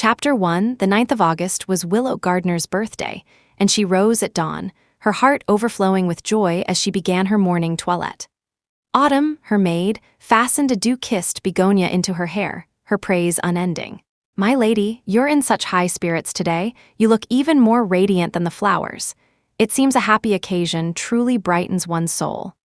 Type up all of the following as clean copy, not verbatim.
Chapter 1, the 9th of August, was Willow Gardner's birthday, and she rose at dawn, her heart overflowing with joy as she began her morning toilette. Autumn, her maid, fastened a dew-kissed begonia into her hair, her praise unending. "My lady, you're in such high spirits today, you look even more radiant than the flowers. It seems a happy occasion truly brightens one's soul."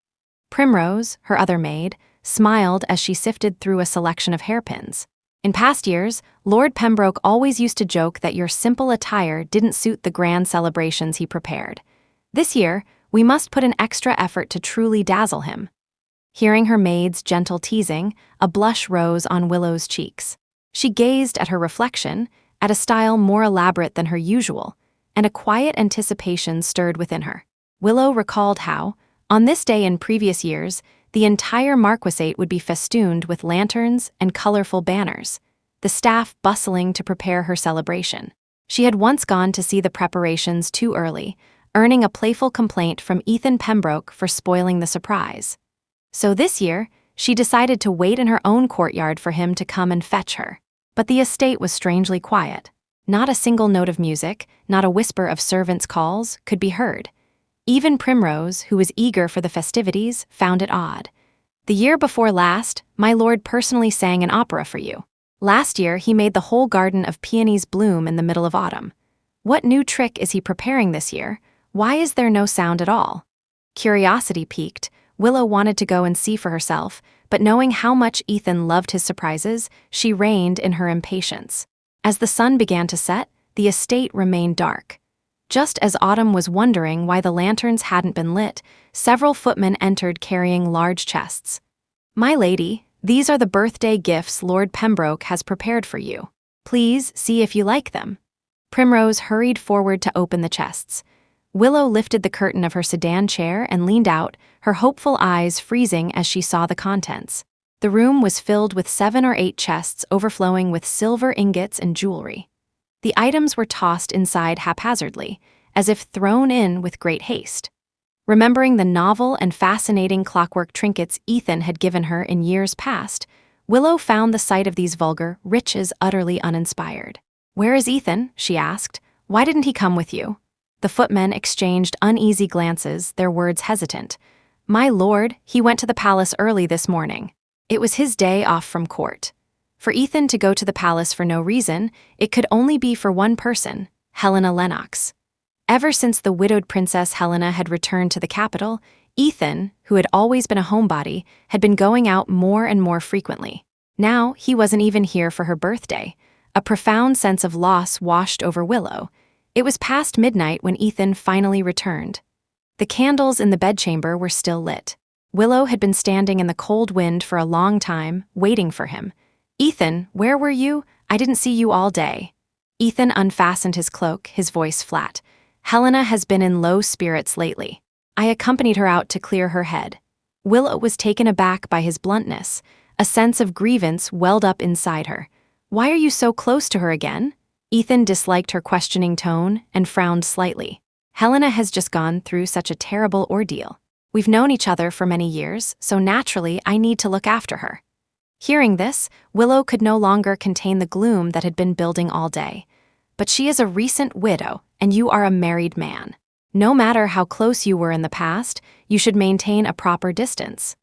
Primrose, her other maid, smiled as she sifted through a selection of hairpins. "In past years, Lord Pembroke always used to joke that your simple attire didn't suit the grand celebrations he prepared. This year, we must put an extra effort to truly dazzle him." Hearing her maid's gentle teasing, a blush rose on Willow's cheeks. She gazed at her reflection, at a style more elaborate than her usual, and a quiet anticipation stirred within her. Willow recalled how, on this day in previous years, the entire marquisate would be festooned with lanterns and colorful banners, the staff bustling to prepare her celebration. She had once gone to see the preparations too early, earning a playful complaint from Ethan Pembroke for spoiling the surprise. So this year, she decided to wait in her own courtyard for him to come and fetch her. But the estate was strangely quiet. Not a single note of music, not a whisper of servants' calls, could be heard. Even Primrose, who was eager for the festivities, found it odd. "The year before last, my lord personally sang an opera for you. Last year, he made the whole garden of peonies bloom in the middle of autumn. What new trick is he preparing this year? Why is there no sound at all?" Curiosity piqued, Willow wanted to go and see for herself, but knowing how much Ethan loved his surprises, she reined in her impatience. As the sun began to set, the estate remained dark. Just as Autumn was wondering why the lanterns hadn't been lit, several footmen entered carrying large chests. "My lady, these are the birthday gifts Lord Pembroke has prepared for you. Please see if you like them." Primrose hurried forward to open the chests. Willow lifted the curtain of her sedan chair and leaned out, her hopeful eyes freezing as she saw the contents. The room was filled with 7 or 8 chests overflowing with silver ingots and jewelry. The items were tossed inside haphazardly, as if thrown in with great haste. Remembering the novel and fascinating clockwork trinkets Ethan had given her in years past, Willow found the sight of these vulgar riches utterly uninspired. "Where is Ethan?" she asked. "Why didn't he come with you?" The footmen exchanged uneasy glances, their words hesitant. "My lord, he went to the palace early this morning. It was his day off from court." For Ethan to go to the palace for no reason, it could only be for one person, Helena Lennox. Ever since the widowed Princess Helena had returned to the capital, Ethan, who had always been a homebody, had been going out more and more frequently. Now he wasn't even here for her birthday. A profound sense of loss washed over Willow. It was past midnight when Ethan finally returned. The candles in the bedchamber were still lit. Willow had been standing in the cold wind for a long time, waiting for him. "Ethan, where were you? I didn't see you all day." Ethan unfastened his cloak, his voice flat. "Helena has been in low spirits lately. I accompanied her out to clear her head." Willow was taken aback by his bluntness. A sense of grievance welled up inside her. "Why are you so close to her again?" Ethan disliked her questioning tone and frowned slightly. "Helena has just gone through such a terrible ordeal. We've known each other for many years, so naturally I need to look after her." Hearing this, Willow could no longer contain the gloom that had been building all day. "But she is a recent widow, and you are a married man. No matter how close you were in the past, you should maintain a proper distance."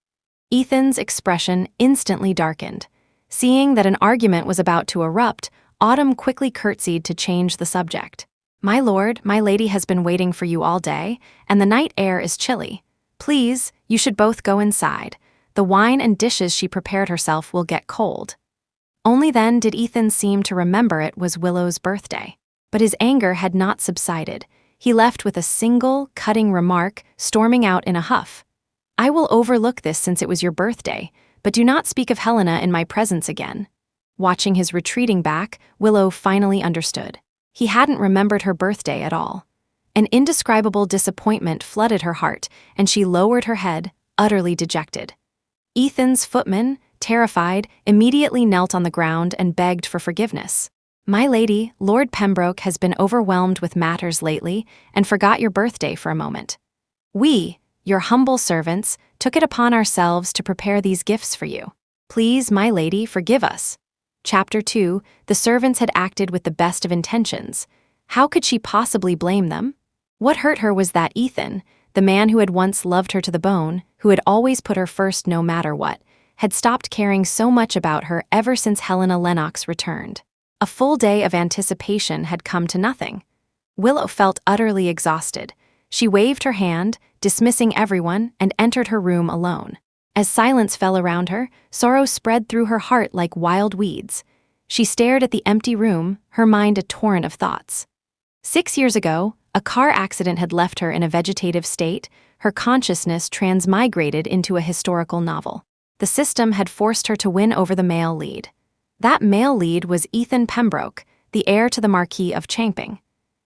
Ethan's expression instantly darkened. Seeing that an argument was about to erupt, Autumn quickly curtsied to change the subject. "My lord, my lady has been waiting for you all day, and the night air is chilly. Please, you should both go inside. The wine and dishes she prepared herself will get cold." Only then did Ethan seem to remember it was Willow's birthday. But his anger had not subsided. He left with a single, cutting remark, storming out in a huff. "I will overlook this since it was your birthday, but do not speak of Helena in my presence again." Watching his retreating back, Willow finally understood. He hadn't remembered her birthday at all. An indescribable disappointment flooded her heart, and she lowered her head, utterly dejected. Ethan's footman, terrified, immediately knelt on the ground and begged for forgiveness. "My lady, Lord Pembroke has been overwhelmed with matters lately and forgot your birthday for a moment. We, your humble servants, took it upon ourselves to prepare these gifts for you. Please, my lady, forgive us." Chapter 2. The servants had acted with the best of intentions. How could she possibly blame them? What hurt her was that Ethan, the man who had once loved her to the bone, who had always put her first no matter what, had stopped caring so much about her ever since Helena Lennox returned. A full day of anticipation had come to nothing. Willow felt utterly exhausted. She waved her hand, dismissing everyone, and entered her room alone. As silence fell around her, sorrow spread through her heart like wild weeds. She stared at the empty room, her mind a torrent of thoughts. 6 years ago, a car accident had left her in a vegetative state, her consciousness transmigrated into a historical novel. The system had forced her to win over the male lead. That male lead was Ethan Pembroke, the heir to the Marquis of Champing.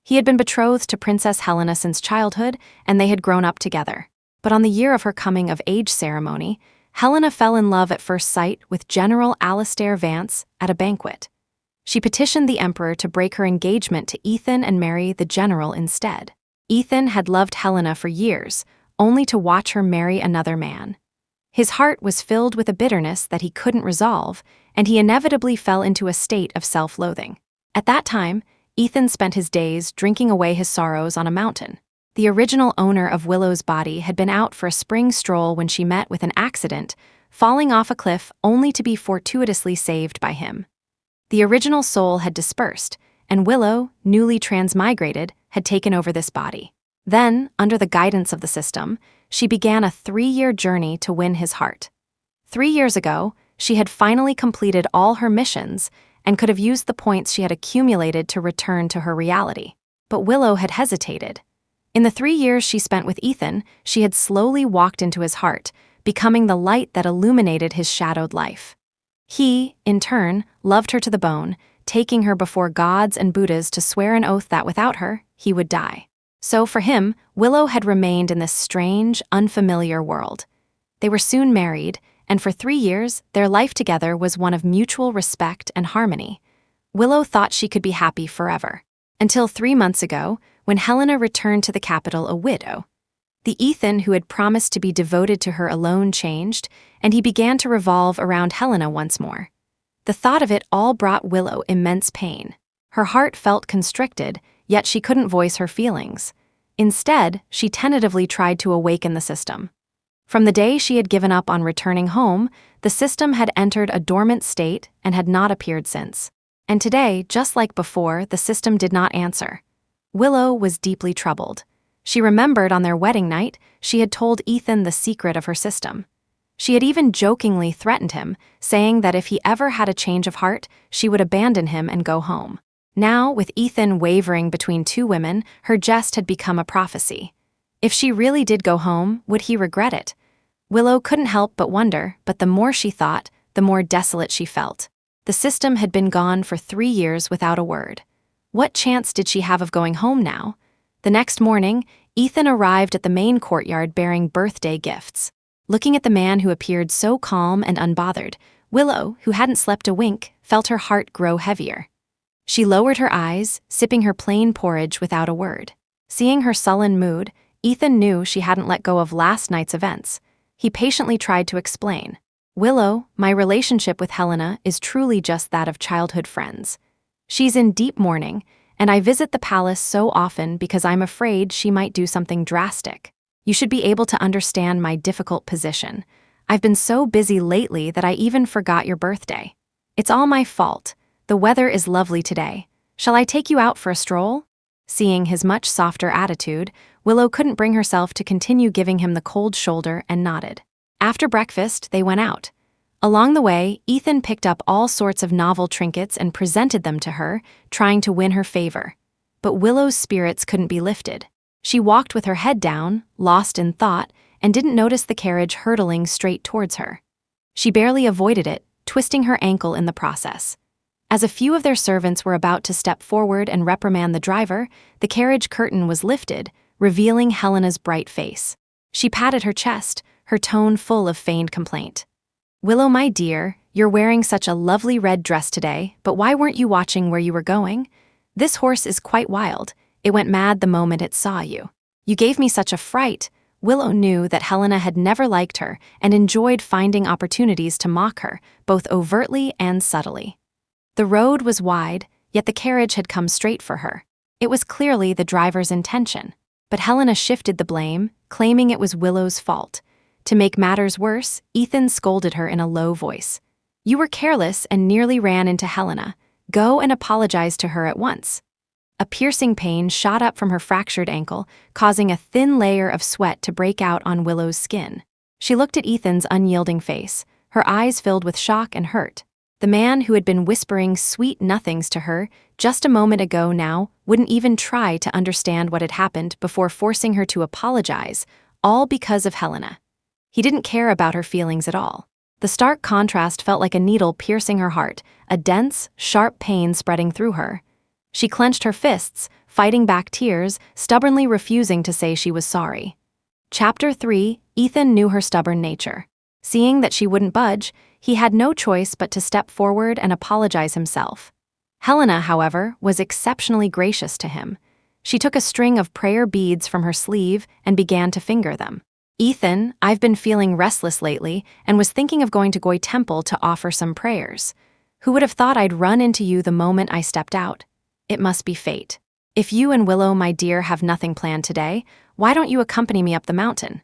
He had been betrothed to Princess Helena since childhood, and they had grown up together. But on the year of her coming-of-age ceremony, Helena fell in love at first sight with General Alastair Vance at a banquet. She petitioned the emperor to break her engagement to Ethan and marry the general instead. Ethan had loved Helena for years, only to watch her marry another man. His heart was filled with a bitterness that he couldn't resolve, and he inevitably fell into a state of self-loathing. At that time, Ethan spent his days drinking away his sorrows on a mountain. The original owner of Willow's body had been out for a spring stroll when she met with an accident, falling off a cliff only to be fortuitously saved by him. The original soul had dispersed, and Willow, newly transmigrated, had taken over this body. Then, under the guidance of the system, she began a 3-year journey to win his heart. 3 years ago, she had finally completed all her missions and could have used the points she had accumulated to return to her reality. But Willow had hesitated. In the 3 years she spent with Ethan, she had slowly walked into his heart, becoming the light that illuminated his shadowed life. He, in turn, loved her to the bone, taking her before gods and Buddhas to swear an oath that without her, he would die. So for him, Willow had remained in this strange, unfamiliar world. They were soon married, and for 3 years, their life together was one of mutual respect and harmony. Willow thought she could be happy forever. Until 3 months ago, when Helena returned to the capital a widow. The Ethan who had promised to be devoted to her alone changed, and he began to revolve around Helena once more. The thought of it all brought Willow immense pain. Her heart felt constricted, yet she couldn't voice her feelings. Instead, she tentatively tried to awaken the system. From the day she had given up on returning home, the system had entered a dormant state and had not appeared since. And today, just like before, the system did not answer. Willow was deeply troubled. She remembered on their wedding night, she had told Ethan the secret of her system. She had even jokingly threatened him, saying that if he ever had a change of heart, she would abandon him and go home. Now, with Ethan wavering between two women, her jest had become a prophecy. If she really did go home, would he regret it? Willow couldn't help but wonder, but the more she thought, the more desolate she felt. The system had been gone for 3 years without a word. What chance did she have of going home now? The next morning, Ethan arrived at the main courtyard bearing birthday gifts. Looking at the man who appeared so calm and unbothered, Willow, who hadn't slept a wink, felt her heart grow heavier. She lowered her eyes, sipping her plain porridge without a word. Seeing her sullen mood, Ethan knew she hadn't let go of last night's events. He patiently tried to explain. Willow, my relationship with Helena is truly just that of childhood friends. She's in deep mourning, and I visit the palace so often because I'm afraid she might do something drastic. You should be able to understand my difficult position. I've been so busy lately that I even forgot your birthday. It's all my fault. The weather is lovely today. Shall I take you out for a stroll? Seeing his much softer attitude, Willow couldn't bring herself to continue giving him the cold shoulder and nodded. After breakfast, they went out. Along the way, Ethan picked up all sorts of novel trinkets and presented them to her, trying to win her favor. But Willow's spirits couldn't be lifted. She walked with her head down, lost in thought, and didn't notice the carriage hurtling straight towards her. She barely avoided it, twisting her ankle in the process. As a few of their servants were about to step forward and reprimand the driver, the carriage curtain was lifted, revealing Helena's bright face. She patted her chest, her tone full of feigned complaint. Willow, my dear, you're wearing such a lovely red dress today, but why weren't you watching where you were going? This horse is quite wild. It went mad the moment it saw you. You gave me such a fright. Willow knew that Helena had never liked her and enjoyed finding opportunities to mock her, both overtly and subtly. The road was wide, yet the carriage had come straight for her. It was clearly the driver's intention. But Helena shifted the blame, claiming it was Willow's fault. To make matters worse, Ethan scolded her in a low voice. "You were careless and nearly ran into Helena. Go and apologize to her at once." A piercing pain shot up from her fractured ankle, causing a thin layer of sweat to break out on Willow's skin. She looked at Ethan's unyielding face, her eyes filled with shock and hurt. The man who had been whispering sweet nothings to her just a moment ago now wouldn't even try to understand what had happened before forcing her to apologize, all because of Helena. He didn't care about her feelings at all. The stark contrast felt like a needle piercing her heart, a dense, sharp pain spreading through her. She clenched her fists, fighting back tears, stubbornly refusing to say she was sorry. Chapter 3, Ethan knew her stubborn nature. Seeing that she wouldn't budge, he had no choice but to step forward and apologize himself. Helena, however, was exceptionally gracious to him. She took a string of prayer beads from her sleeve and began to finger them. "Ethan, I've been feeling restless lately and was thinking of going to Goy Temple to offer some prayers. Who would have thought I'd run into you the moment I stepped out? It must be fate. If you and Willow, my dear, have nothing planned today, why don't you accompany me up the mountain?"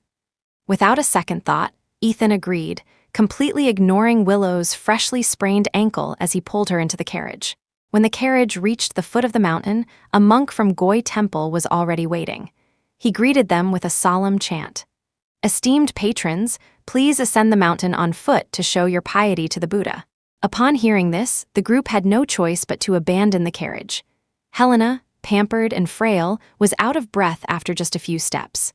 Without a second thought, Ethan agreed, completely ignoring Willow's freshly sprained ankle as he pulled her into the carriage. When the carriage reached the foot of the mountain, a monk from Goy Temple was already waiting. He greeted them with a solemn chant. "Esteemed patrons, please ascend the mountain on foot to show your piety to the Buddha." Upon hearing this, the group had no choice but to abandon the carriage. Helena, pampered and frail, was out of breath after just a few steps.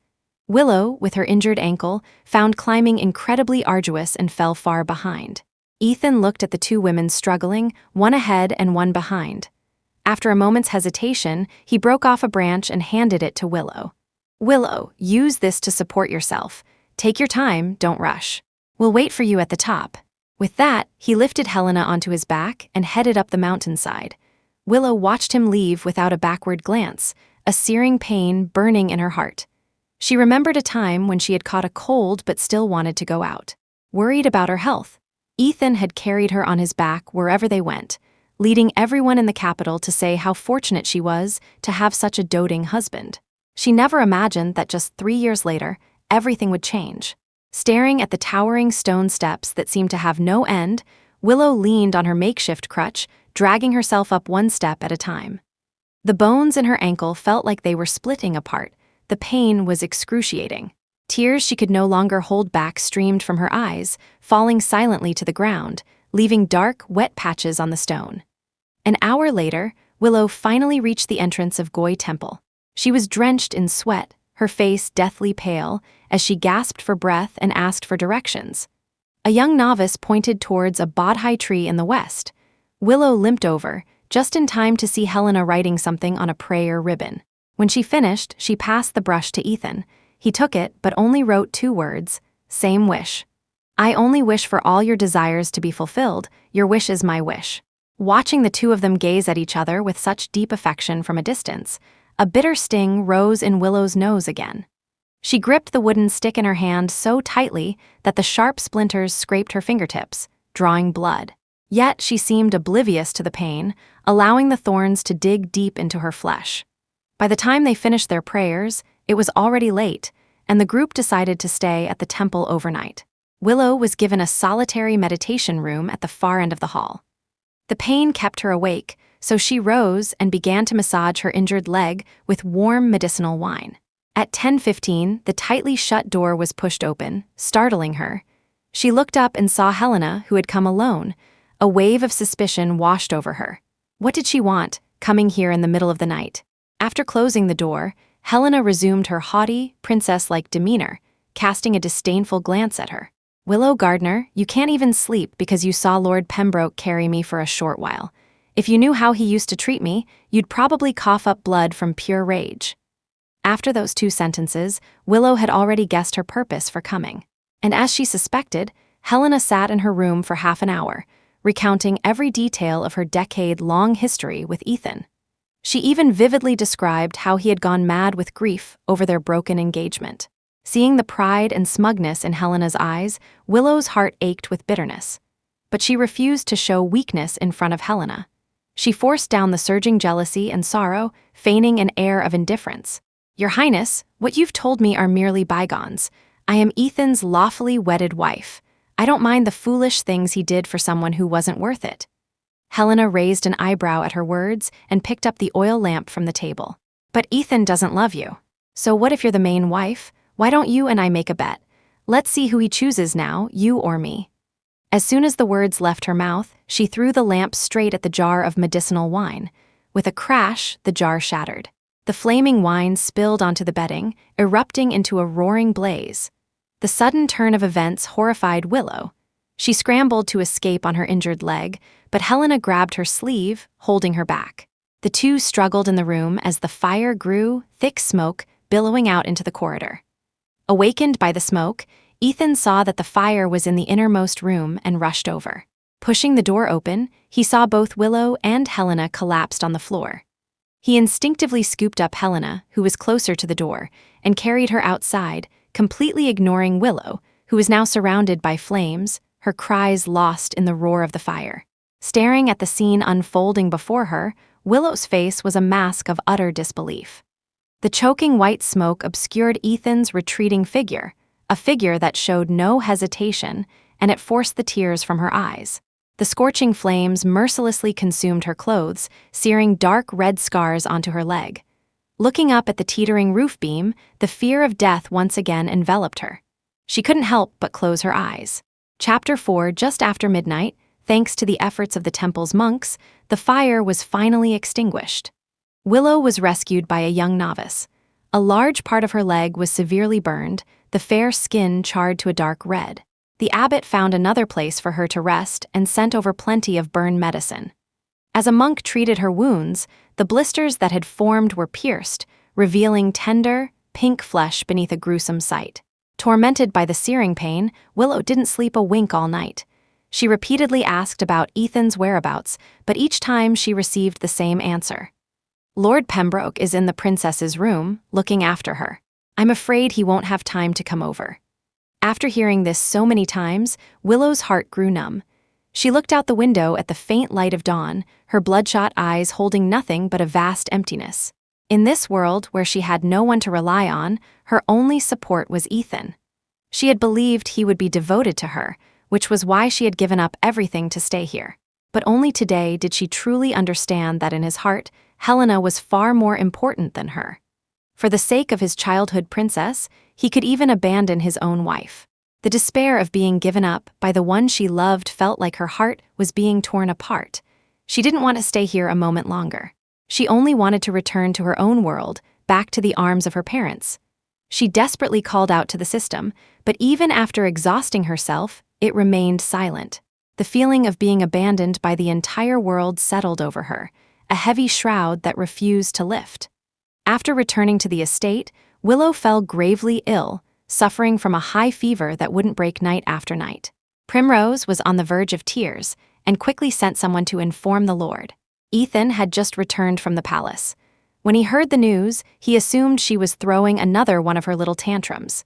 Willow, with her injured ankle, found climbing incredibly arduous and fell far behind. Ethan looked at the two women struggling, one ahead and one behind. After a moment's hesitation, he broke off a branch and handed it to Willow. "Willow, use this to support yourself. Take your time, don't rush. We'll wait for you at the top." With that, he lifted Helena onto his back and headed up the mountainside. Willow watched him leave without a backward glance, a searing pain burning in her heart. She remembered a time when she had caught a cold but still wanted to go out. Worried about her health, Ethan had carried her on his back wherever they went, leading everyone in the capital to say how fortunate she was to have such a doting husband. She never imagined that just 3 years later, everything would change. Staring at the towering stone steps that seemed to have no end, Willow leaned on her makeshift crutch, dragging herself up one step at a time. The bones in her ankle felt like they were splitting apart. The pain was excruciating. Tears she could no longer hold back streamed from her eyes, falling silently to the ground, leaving dark, wet patches on the stone. An hour later, Willow finally reached the entrance of Goy Temple. She was drenched in sweat, her face deathly pale, as she gasped for breath and asked for directions. A young novice pointed towards a bodhi tree in the west. Willow limped over, just in time to see Helena writing something on a prayer ribbon. When she finished, she passed the brush to Ethan. He took it, but only wrote 2 words, "Same wish. I only wish for all your desires to be fulfilled. Your wish is my wish." Watching the two of them gaze at each other with such deep affection from a distance, a bitter sting rose in Willow's nose again. She gripped the wooden stick in her hand so tightly that the sharp splinters scraped her fingertips, drawing blood. Yet she seemed oblivious to the pain, allowing the thorns to dig deep into her flesh. By the time they finished their prayers, it was already late, and the group decided to stay at the temple overnight. Willow was given a solitary meditation room at the far end of the hall. The pain kept her awake, so she rose and began to massage her injured leg with warm medicinal wine. At 10:15, the tightly shut door was pushed open, startling her. She looked up and saw Helena, who had come alone. A wave of suspicion washed over her. What did she want, coming here in the middle of the night? After closing the door, Helena resumed her haughty, princess-like demeanor, casting a disdainful glance at her. "Willow Gardner, you can't even sleep because you saw Lord Pembroke carry me for a short while. If you knew how he used to treat me, you'd probably cough up blood from pure rage." After those 2 sentences, Willow had already guessed her purpose for coming. And as she suspected, Helena sat in her room for half an hour, recounting every detail of her decade-long history with Ethan. She even vividly described how he had gone mad with grief over their broken engagement. Seeing the pride and smugness in Helena's eyes, Willow's heart ached with bitterness. But she refused to show weakness in front of Helena. She forced down the surging jealousy and sorrow, feigning an air of indifference. "Your Highness, what you've told me are merely bygones. I am Ethan's lawfully wedded wife. I don't mind the foolish things he did for someone who wasn't worth it." Helena raised an eyebrow at her words and picked up the oil lamp from the table. "But Ethan doesn't love you. So what if you're the main wife? Why don't you and I make a bet? Let's see who he chooses now, you or me." As soon as the words left her mouth, she threw the lamp straight at the jar of medicinal wine. With a crash, the jar shattered. The flaming wine spilled onto the bedding, erupting into a roaring blaze. The sudden turn of events horrified Willow. She scrambled to escape on her injured leg, but Helena grabbed her sleeve, holding her back. The two struggled in the room as the fire grew, thick smoke billowing out into the corridor. Awakened by the smoke, Ethan saw that the fire was in the innermost room and rushed over. Pushing the door open, he saw both Willow and Helena collapsed on the floor. He instinctively scooped up Helena, who was closer to the door, and carried her outside, completely ignoring Willow, who was now surrounded by flames, her cries lost in the roar of the fire. Staring at the scene unfolding before her, Willow's face was a mask of utter disbelief. The choking white smoke obscured Ethan's retreating figure, a figure that showed no hesitation, and it forced the tears from her eyes. The scorching flames mercilessly consumed her clothes, searing dark red scars onto her leg. Looking up at the teetering roof beam, the fear of death once again enveloped her. She couldn't help but close her eyes. Chapter 4. Just after midnight, thanks to the efforts of the temple's monks, the fire was finally extinguished. Willow was rescued by a young novice. A large part of her leg was severely burned, the fair skin charred to a dark red. The abbot found another place for her to rest and sent over plenty of burn medicine. As a monk treated her wounds, the blisters that had formed were pierced, revealing tender, pink flesh beneath a gruesome sight. Tormented by the searing pain, Willow didn't sleep a wink all night. She repeatedly asked about Ethan's whereabouts, but each time she received the same answer. "Lord Pembroke is in the princess's room, looking after her. I'm afraid he won't have time to come over." After hearing this so many times, Willow's heart grew numb. She looked out the window at the faint light of dawn, her bloodshot eyes holding nothing but a vast emptiness. In this world where she had no one to rely on, her only support was Ethan. She had believed he would be devoted to her, which was why she had given up everything to stay here. But only today did she truly understand that in his heart, Helena was far more important than her. For the sake of his childhood princess, he could even abandon his own wife. The despair of being given up by the one she loved felt like her heart was being torn apart. She didn't want to stay here a moment longer. She only wanted to return to her own world, back to the arms of her parents. She desperately called out to the system, but even after exhausting herself, it remained silent. The feeling of being abandoned by the entire world settled over her, a heavy shroud that refused to lift. After returning to the estate, Willow fell gravely ill, suffering from a high fever that wouldn't break night after night. Primrose was on the verge of tears and quickly sent someone to inform the Lord. Ethan had just returned from the palace. When he heard the news, he assumed she was throwing another one of her little tantrums.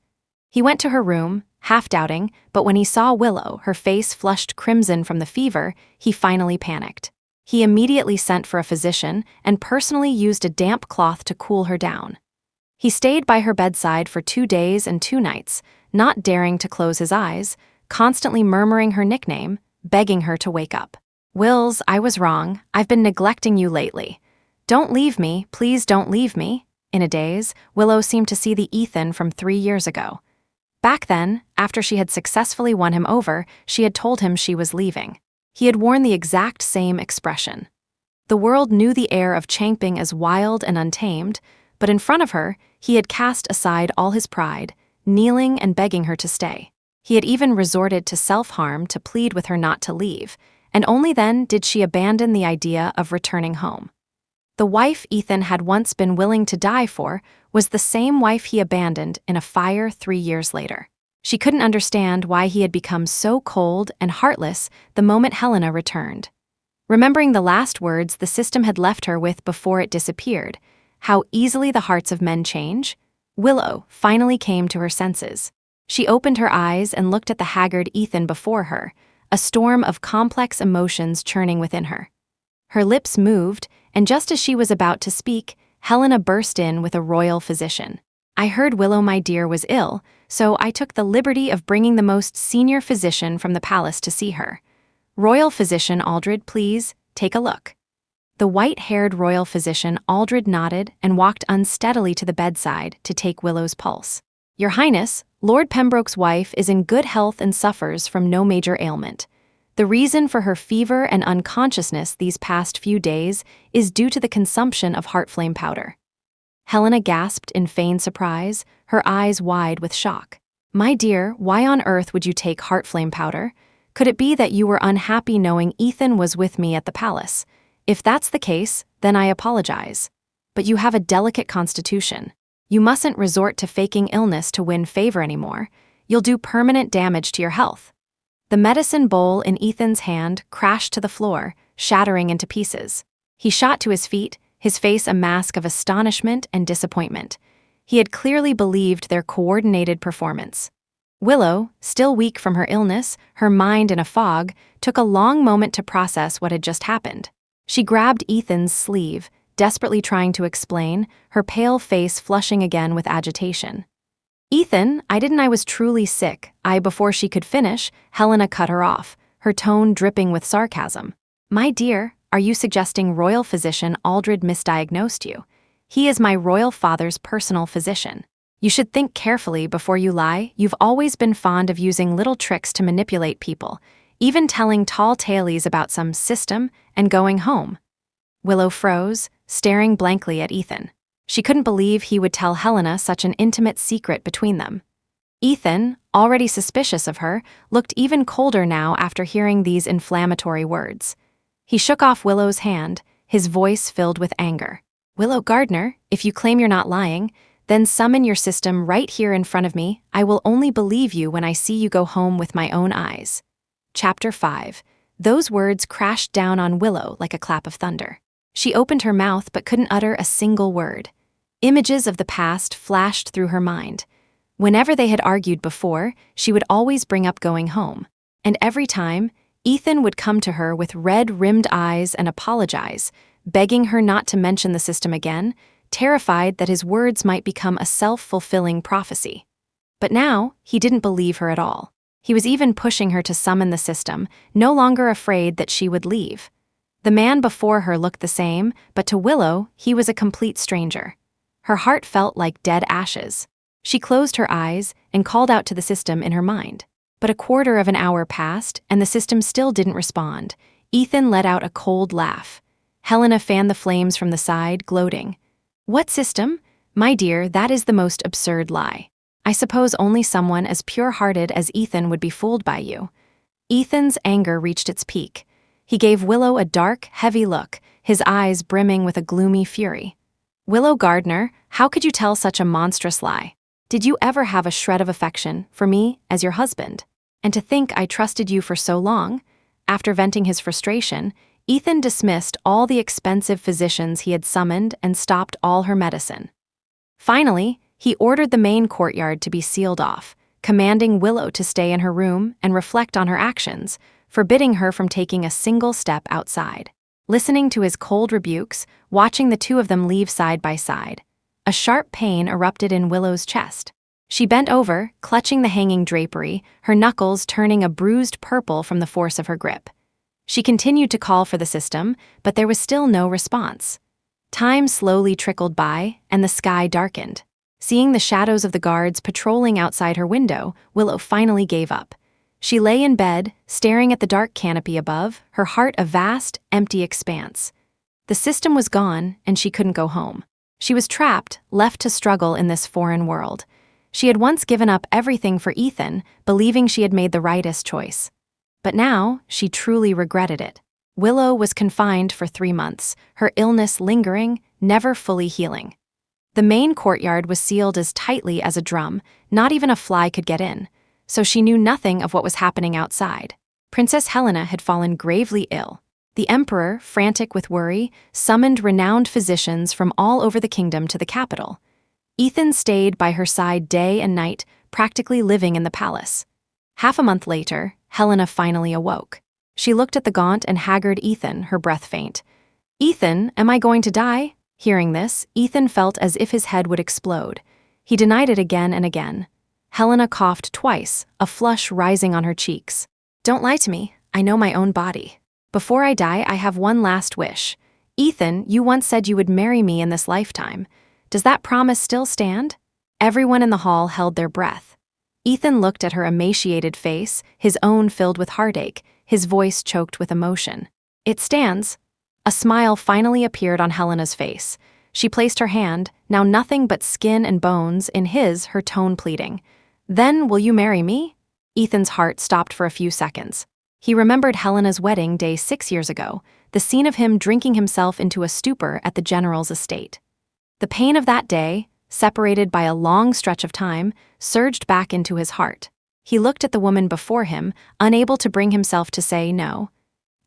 He went to her room, half doubting, but when he saw Willow, her face flushed crimson from the fever, he finally panicked. He immediately sent for a physician and personally used a damp cloth to cool her down. He stayed by her bedside for 2 days and 2 nights, not daring to close his eyes, constantly murmuring her nickname, begging her to wake up. "Wills, I was wrong. I've been neglecting you lately. Don't leave me, please don't leave me." In a daze, Willow seemed to see the Ethan from 3 years ago. Back then, after she had successfully won him over, she had told him she was leaving. He had worn the exact same expression. The world knew the air of Changping as wild and untamed, but in front of her, he had cast aside all his pride, kneeling and begging her to stay. He had even resorted to self-harm to plead with her not to leave, and only then did she abandon the idea of returning home. The wife Ethan had once been willing to die for was the same wife he abandoned in a fire 3 years later. She couldn't understand why he had become so cold and heartless the moment Helena returned. Remembering the last words the system had left her with before it disappeared, "How easily the hearts of men change," Willow finally came to her senses. She opened her eyes and looked at the haggard Ethan before her, a storm of complex emotions churning within her. Her lips moved, and just as she was about to speak, Helena burst in with a royal physician. "I heard Willow, my dear, was ill, so I took the liberty of bringing the most senior physician from the palace to see her. Royal physician Aldred, please, take a look." The white-haired royal physician Aldred nodded and walked unsteadily to the bedside to take Willow's pulse. "Your Highness, Lord Pembroke's wife is in good health and suffers from no major ailment. The reason for her fever and unconsciousness these past few days is due to the consumption of heart flame powder." Helena gasped in feigned surprise, her eyes wide with shock. "My dear, why on earth would you take heart flame powder? Could it be that you were unhappy knowing Ethan was with me at the palace? If that's the case, then I apologize. But you have a delicate constitution. You mustn't resort to faking illness to win favor anymore. You'll do permanent damage to your health." The medicine bowl in Ethan's hand crashed to the floor, shattering into pieces. He shot to his feet, his face a mask of astonishment and disappointment. He had clearly believed their coordinated performance. Willow, still weak from her illness, her mind in a fog, took a long moment to process what had just happened. She grabbed Ethan's sleeve, desperately trying to explain, her pale face flushing again with agitation. "Ethan, I was truly sick. Before she could finish, Helena cut her off, her tone dripping with sarcasm. "My dear, are you suggesting royal physician Aldred misdiagnosed you? He is my royal father's personal physician. You should think carefully before you lie. You've always been fond of using little tricks to manipulate people, even telling tall tales about some system and going home." Willow froze, staring blankly at Ethan. She couldn't believe he would tell Helena such an intimate secret between them. Ethan, already suspicious of her, looked even colder now after hearing these inflammatory words. He shook off Willow's hand, his voice filled with anger. "Willow Gardner, if you claim you're not lying, then summon your system right here in front of me. I will only believe you when I see you go home with my own eyes." Chapter 5. Those words crashed down on Willow like a clap of thunder. She opened her mouth but couldn't utter a single word. Images of the past flashed through her mind. Whenever they had argued before, she would always bring up going home. And every time, Ethan would come to her with red-rimmed eyes and apologize, begging her not to mention the system again, terrified that his words might become a self-fulfilling prophecy. But now, he didn't believe her at all. He was even pushing her to summon the system, no longer afraid that she would leave. The man before her looked the same, but to Willow, he was a complete stranger. Her heart felt like dead ashes. She closed her eyes and called out to the system in her mind. But a quarter of an hour passed, and the system still didn't respond. Ethan let out a cold laugh. Helena fanned the flames from the side, gloating. "What system? My dear, that is the most absurd lie. I suppose only someone as pure-hearted as Ethan would be fooled by you." Ethan's anger reached its peak. He gave Willow a dark, heavy look, his eyes brimming with a gloomy fury. "Willow Gardner, how could you tell such a monstrous lie? Did you ever have a shred of affection for me as your husband? And to think I trusted you for so long?" After venting his frustration, Ethan dismissed all the expensive physicians he had summoned and stopped all her medicine. Finally, he ordered the main courtyard to be sealed off, commanding Willow to stay in her room and reflect on her actions, forbidding her from taking a single step outside. Listening to his cold rebukes, watching the two of them leave side by side, a sharp pain erupted in Willow's chest. She bent over, clutching the hanging drapery, her knuckles turning a bruised purple from the force of her grip. She continued to call for the system, but there was still no response. Time slowly trickled by, and the sky darkened. Seeing the shadows of the guards patrolling outside her window, Willow finally gave up. She lay in bed, staring at the dark canopy above, her heart a vast, empty expanse. The system was gone, and she couldn't go home. She was trapped, left to struggle in this foreign world. She had once given up everything for Ethan, believing she had made the rightest choice. But now, she truly regretted it. Willow was confined for 3 months, her illness lingering, never fully healing. The main courtyard was sealed as tightly as a drum, not even a fly could get in, so she knew nothing of what was happening outside. Princess Helena had fallen gravely ill. The emperor, frantic with worry, summoned renowned physicians from all over the kingdom to the capital. Ethan stayed by her side day and night, practically living in the palace. Half a month later, Helena finally awoke. She looked at the gaunt and haggard Ethan, her breath faint. "Ethan, am I going to die?" Hearing this, Ethan felt as if his head would explode. He denied it again and again. Helena coughed twice, a flush rising on her cheeks. "Don't lie to me. I know my own body. Before I die, I have one last wish. Ethan, you once said you would marry me in this lifetime. Does that promise still stand?" Everyone in the hall held their breath. Ethan looked at her emaciated face, his own filled with heartache, his voice choked with emotion. "It stands." A smile finally appeared on Helena's face. She placed her hand, now nothing but skin and bones, in his, her tone pleading. "Then will you marry me?" Ethan's heart stopped for a few seconds. He remembered Helena's wedding day 6 years ago, the scene of him drinking himself into a stupor at the general's estate. The pain of that day, separated by a long stretch of time, surged back into his heart. He looked at the woman before him, unable to bring himself to say no.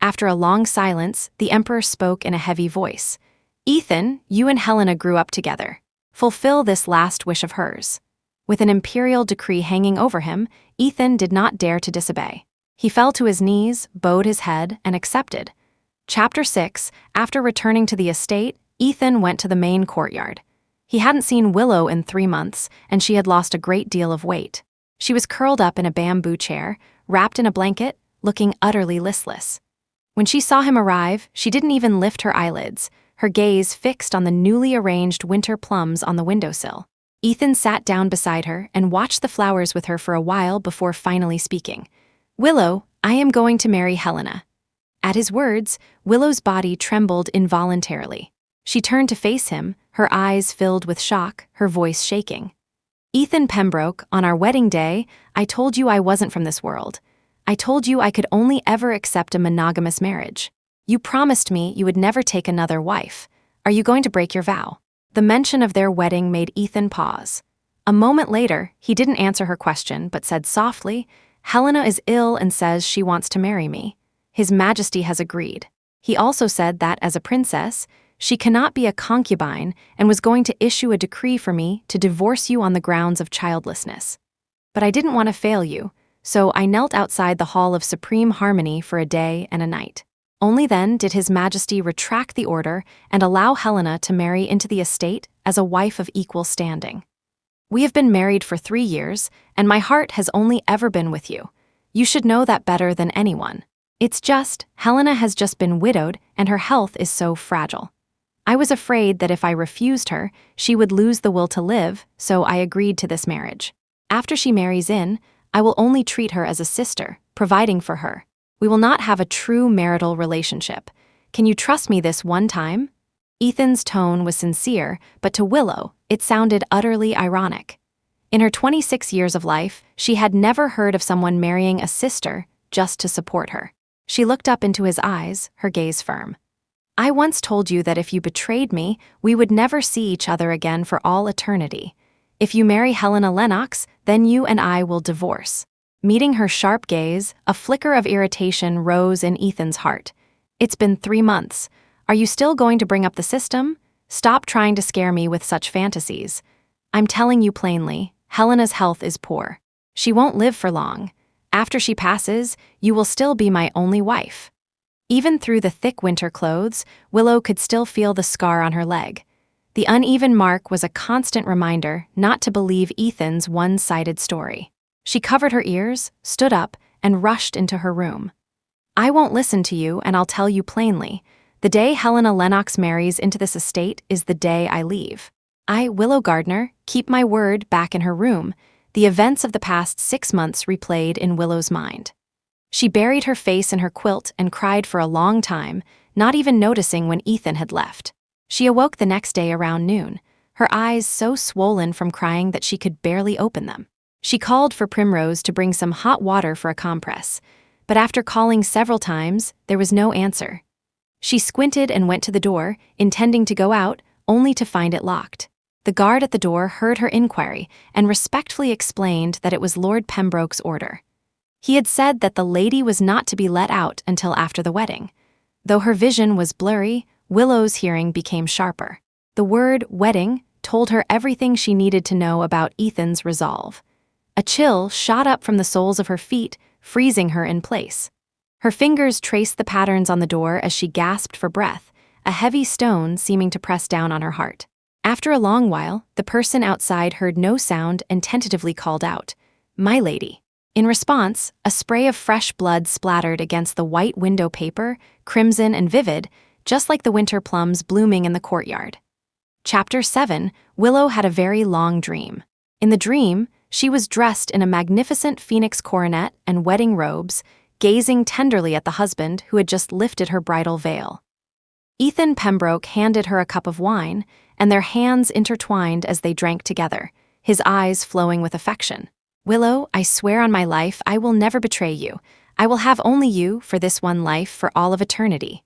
After a long silence, the Emperor spoke in a heavy voice. "Ethan, you and Helena grew up together. Fulfill this last wish of hers." With an imperial decree hanging over him, Ethan did not dare to disobey. He fell to his knees, bowed his head, and accepted. Chapter 6. After returning to the estate, Ethan went to the main courtyard. He hadn't seen Willow in 3 months, and she had lost a great deal of weight. She was curled up in a bamboo chair, wrapped in a blanket, looking utterly listless. When she saw him arrive, she didn't even lift her eyelids, her gaze fixed on the newly arranged winter plums on the windowsill. Ethan sat down beside her and watched the flowers with her for a while before finally speaking. "Willow, I am going to marry Helena." At his words, Willow's body trembled involuntarily. She turned to face him, her eyes filled with shock, her voice shaking. "Ethan Pembroke, on our wedding day, I told you I wasn't from this world. I told you I could only ever accept a monogamous marriage. You promised me you would never take another wife. Are you going to break your vow?" The mention of their wedding made Ethan pause. A moment later, he didn't answer her question but said softly, "Helena is ill and says she wants to marry me. His Majesty has agreed. He also said that, as a princess, she cannot be a concubine and was going to issue a decree for me to divorce you on the grounds of childlessness. But I didn't want to fail you, so I knelt outside the Hall of Supreme Harmony for a day and a night. Only then did His Majesty retract the order and allow Helena to marry into the estate as a wife of equal standing. We have been married for 3 years, and my heart has only ever been with you. You should know that better than anyone. It's just, Helena has just been widowed and her health is so fragile. I was afraid that if I refused her, she would lose the will to live, so I agreed to this marriage. After she marries in, I will only treat her as a sister, providing for her. We will not have a true marital relationship. Can you trust me this one time?" Ethan's tone was sincere, but to Willow, it sounded utterly ironic. In her 26 years of life, she had never heard of someone marrying a sister just to support her. She looked up into his eyes, her gaze firm. "I once told you that if you betrayed me, we would never see each other again for all eternity. If you marry Helena Lennox, then you and I will divorce." Meeting her sharp gaze, a flicker of irritation rose in Ethan's heart. "It's been 3 months. Are you still going to bring up the system? Stop trying to scare me with such fantasies. I'm telling you plainly, Helena's health is poor. She won't live for long. After she passes, you will still be my only wife." Even through the thick winter clothes, Willow could still feel the scar on her leg. The uneven mark was a constant reminder not to believe Ethan's one-sided story. She covered her ears, stood up, and rushed into her room. "I won't listen to you, and I'll tell you plainly. The day Helena Lennox marries into this estate is the day I leave. I, Willow Gardner, keep my word." Back in her room, the events of the past 6 months replayed in Willow's mind. She buried her face in her quilt and cried for a long time, not even noticing when Ethan had left. She awoke the next day around noon, her eyes so swollen from crying that she could barely open them. She called for Primrose to bring some hot water for a compress, but after calling several times, there was no answer. She squinted and went to the door, intending to go out, only to find it locked. The guard at the door heard her inquiry and respectfully explained that it was Lord Pembroke's order. He had said that the lady was not to be let out until after the wedding. Though her vision was blurry, Willow's hearing became sharper. The word wedding told her everything she needed to know about Ethan's resolve. A chill shot up from the soles of her feet, freezing her in place. Her fingers traced the patterns on the door as she gasped for breath, a heavy stone seeming to press down on her heart. After a long while, the person outside heard no sound and tentatively called out, "My lady." In response, a spray of fresh blood splattered against the white window paper, crimson and vivid, just like the winter plums blooming in the courtyard. Chapter 7, Willow had a very long dream. In the dream, she was dressed in a magnificent phoenix coronet and wedding robes, gazing tenderly at the husband who had just lifted her bridal veil. Ethan Pembroke handed her a cup of wine, and their hands intertwined as they drank together, his eyes flowing with affection. "Willow, I swear on my life I will never betray you. I will have only you for this one life for all of eternity."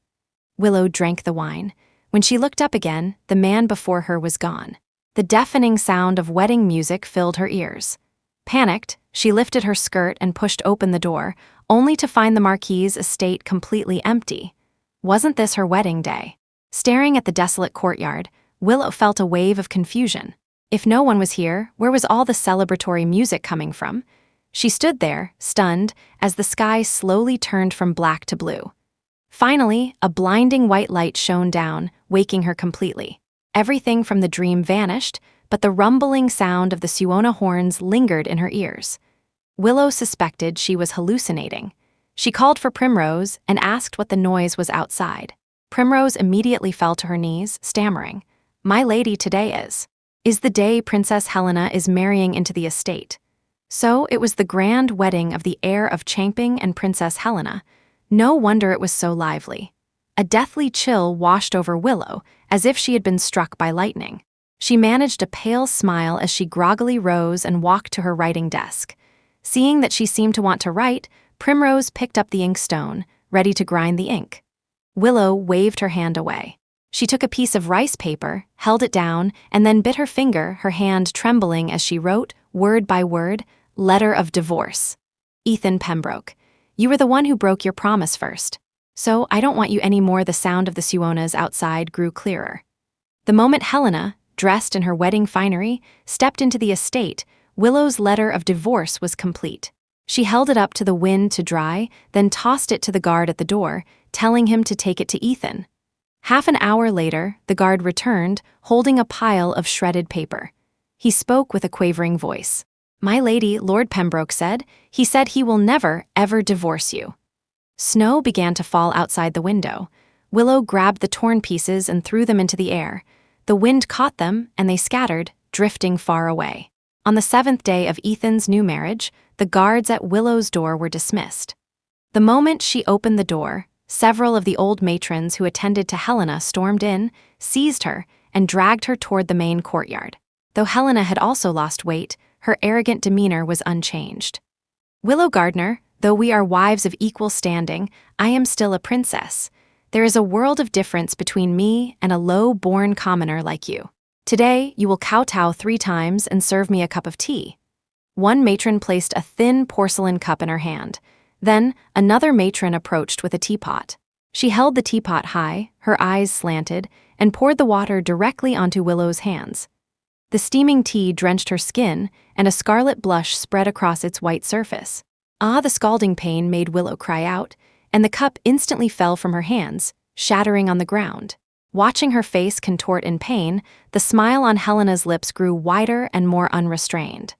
Willow drank the wine. When she looked up again, the man before her was gone. The deafening sound of wedding music filled her ears. Panicked, she lifted her skirt and pushed open the door, only to find the Marquis's estate completely empty. Wasn't this her wedding day? Staring at the desolate courtyard, Willow felt a wave of confusion. If no one was here, where was all the celebratory music coming from? She stood there, stunned, as the sky slowly turned from black to blue. Finally, a blinding white light shone down, waking her completely. Everything from the dream vanished, but the rumbling sound of the Suona horns lingered in her ears. Willow suspected she was hallucinating. She called for Primrose and asked what the noise was outside. Primrose immediately fell to her knees, stammering, "My lady, today is the day Princess Helena is marrying into the estate." So it was the grand wedding of the heir of Champing and Princess Helena. No wonder it was so lively. A deathly chill washed over Willow, as if she had been struck by lightning. She managed a pale smile as she groggily rose and walked to her writing desk. Seeing that she seemed to want to write, Primrose picked up the inkstone, ready to grind the ink. Willow waved her hand away. She took a piece of rice paper, held it down, and then bit her finger, her hand trembling as she wrote, word by word, "Letter of divorce. Ethan Pembroke. You were the one who broke your promise first. So I don't want you any more." The sound of the Suonas outside grew clearer. The moment Helena, dressed in her wedding finery, stepped into the estate, Willow's letter of divorce was complete. She held it up to the wind to dry, then tossed it to the guard at the door, telling him to take it to Ethan. Half an hour later, the guard returned, holding a pile of shredded paper. He spoke with a quavering voice. "My lady," Lord Pembroke said, "he said he will never, ever divorce you." Snow began to fall outside the window. Willow grabbed the torn pieces and threw them into the air. The wind caught them, and they scattered, drifting far away. On the 7th day of Ethan's new marriage, the guards at Willow's door were dismissed. The moment she opened the door, several of the old matrons who attended to Helena stormed in, seized her, and dragged her toward the main courtyard. Though Helena had also lost weight, her arrogant demeanor was unchanged. "Willow Gardner, though we are wives of equal standing, I am still a princess. There is a world of difference between me and a low-born commoner like you. Today, you will kowtow 3 times and serve me a cup of tea." One matron placed a thin porcelain cup in her hand. Then, another matron approached with a teapot. She held the teapot high, her eyes slanted, and poured the water directly onto Willow's hands. The steaming tea drenched her skin, and a scarlet blush spread across its white surface. The scalding pain made Willow cry out, and the cup instantly fell from her hands, shattering on the ground. Watching her face contort in pain, the smile on Helena's lips grew wider and more unrestrained.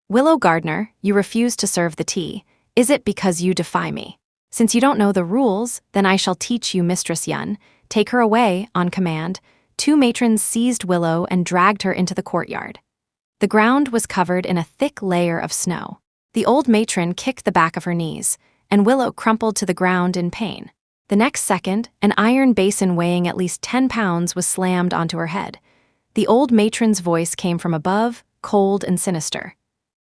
"Willow Gardner, you refuse to serve the tea. Is it because you defy me? Since you don't know the rules, then I shall teach you, Mistress Yun. Take her away," on command. 2 matrons seized Willow and dragged her into the courtyard. The ground was covered in a thick layer of snow. The old matron kicked the back of her knees, and Willow crumpled to the ground in pain. The next second, an iron basin weighing at least 10 pounds was slammed onto her head. The old matron's voice came from above, cold and sinister.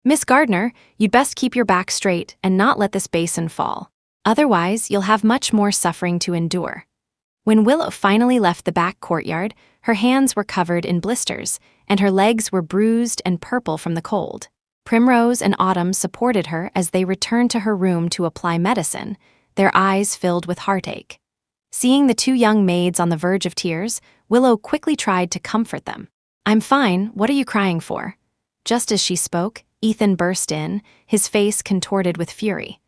"Miss Gardner, you'd best keep your back straight and not let this basin fall. Otherwise, you'll have much more suffering to endure." When Willow finally left the back courtyard, her hands were covered in blisters, and her legs were bruised and purple from the cold. Primrose and Autumn supported her as they returned to her room to apply medicine, their eyes filled with heartache. Seeing the 2 young maids on the verge of tears, Willow quickly tried to comfort them. "I'm fine, what are you crying for?" Just as she spoke, Ethan burst in, his face contorted with fury.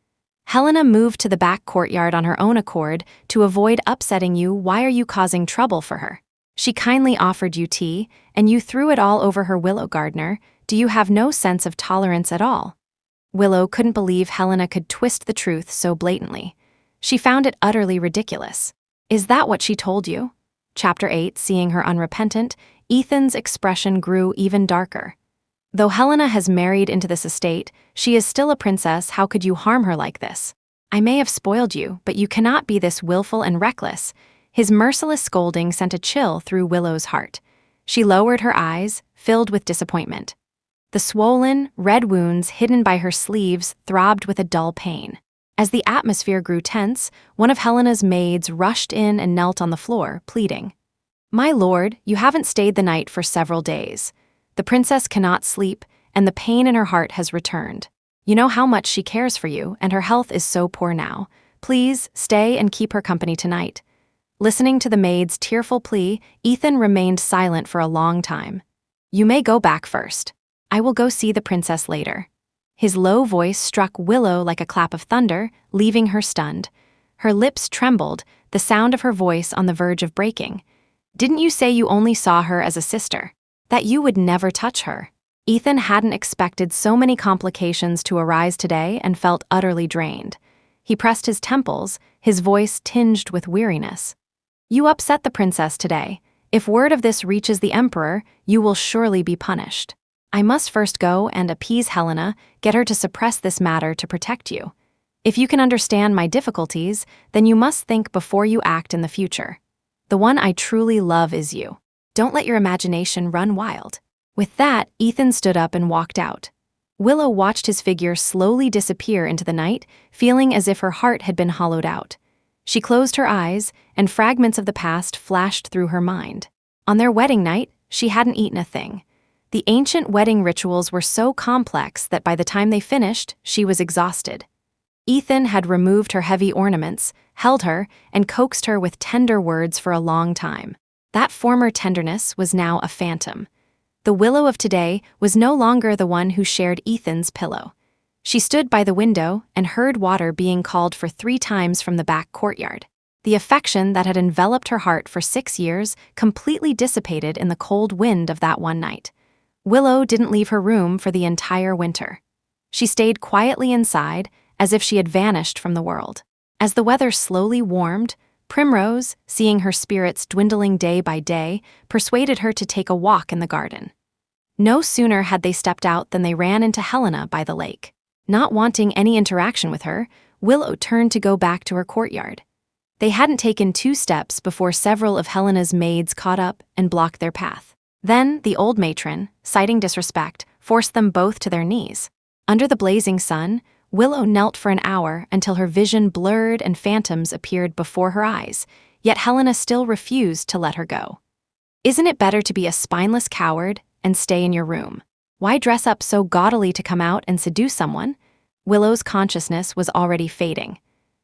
Helena moved to the back courtyard on her own accord to avoid upsetting you. Why are you causing trouble for her? She kindly offered you tea, and you threw it all over her, Willow Gardner. Do you have no sense of tolerance at all? Willow couldn't believe Helena could twist the truth so blatantly. She found it utterly ridiculous. Is that what she told you? Chapter 8. Seeing her unrepentant, Ethan's expression grew even darker. Though Helena has married into this estate, she is still a princess. How could you harm her like this? I may have spoiled you, but you cannot be this willful and reckless. His merciless scolding sent a chill through Willow's heart. She lowered her eyes, filled with disappointment. The swollen, red wounds hidden by her sleeves throbbed with a dull pain. As the atmosphere grew tense, one of Helena's maids rushed in and knelt on the floor, pleading. My lord, you haven't stayed the night for several days. The princess cannot sleep, and the pain in her heart has returned. You know how much she cares for you, and her health is so poor now. Please, stay and keep her company tonight. Listening to the maid's tearful plea, Ethan remained silent for a long time. You may go back first. I will go see the princess later. His low voice struck Willow like a clap of thunder, leaving her stunned. Her lips trembled, the sound of her voice on the verge of breaking. Didn't you say you only saw her as a sister? That you would never touch her? Ethan hadn't expected so many complications to arise today and felt utterly drained. He pressed his temples, his voice tinged with weariness. You upset the princess today. If word of this reaches the emperor, you will surely be punished. I must first go and appease Helena, get her to suppress this matter to protect you. If you can understand my difficulties, then you must think before you act in the future. The one I truly love is you. Don't let your imagination run wild. With that, Ethan stood up and walked out. Willow watched his figure slowly disappear into the night, feeling as if her heart had been hollowed out. She closed her eyes, and fragments of the past flashed through her mind. On their wedding night, she hadn't eaten a thing. The ancient wedding rituals were so complex that by the time they finished, she was exhausted. Ethan had removed her heavy ornaments, held her, and coaxed her with tender words for a long time. That former tenderness was now a phantom. The Willow of today was no longer the one who shared Ethan's pillow. She stood by the window and heard water being called for 3 times from the back courtyard. The affection that had enveloped her heart for 6 years completely dissipated in the cold wind of that one night. Willow didn't leave her room for the entire winter. She stayed quietly inside, as if she had vanished from the world. As the weather slowly warmed, Primrose, seeing her spirits dwindling day by day, persuaded her to take a walk in the garden. No sooner had they stepped out than they ran into Helena by the lake. Not wanting any interaction with her, Willow turned to go back to her courtyard. They hadn't taken 2 steps before several of Helena's maids caught up and blocked their path. Then the old matron, citing disrespect, forced them both to their knees. Under the blazing sun, Willow knelt for an hour until her vision blurred and phantoms appeared before her eyes, yet Helena still refused to let her go. Isn't it better to be a spineless coward and stay in your room? Why dress up so gaudily to come out and seduce someone? Willow's consciousness was already fading.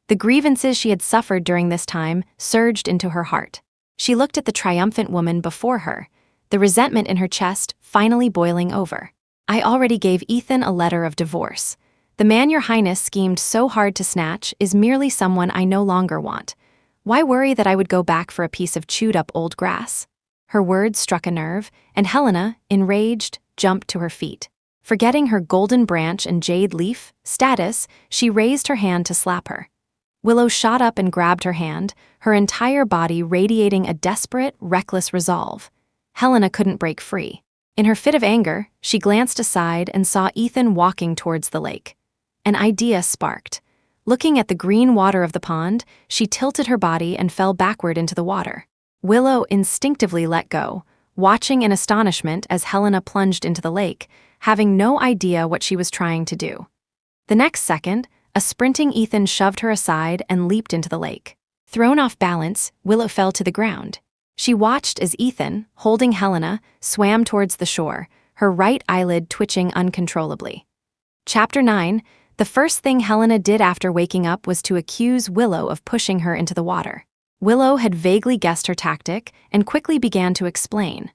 The grievances she had suffered during this time surged into her heart. She looked at the triumphant woman before her, the resentment in her chest finally boiling over. I already gave Ethan a letter of divorce. The man your highness schemed so hard to snatch is merely someone I no longer want. Why worry that I would go back for a piece of chewed-up old grass? Her words struck a nerve, and Helena, enraged, jumped to her feet. Forgetting her golden branch and jade leaf status, she raised her hand to slap her. Willow shot up and grabbed her hand, her entire body radiating a desperate, reckless resolve. Helena couldn't break free. In her fit of anger, she glanced aside and saw Ethan walking towards the lake. An idea sparked. Looking at the green water of the pond, she tilted her body and fell backward into the water. Willow instinctively let go, watching in astonishment as Helena plunged into the lake, having no idea what she was trying to do. The next second, a sprinting Ethan shoved her aside and leaped into the lake. Thrown off balance, Willow fell to the ground. She watched as Ethan, holding Helena, swam towards the shore, her right eyelid twitching uncontrollably. Chapter 9. The first thing Helena did after waking up was to accuse Willow of pushing her into the water. Willow had vaguely guessed her tactic and quickly began to explain.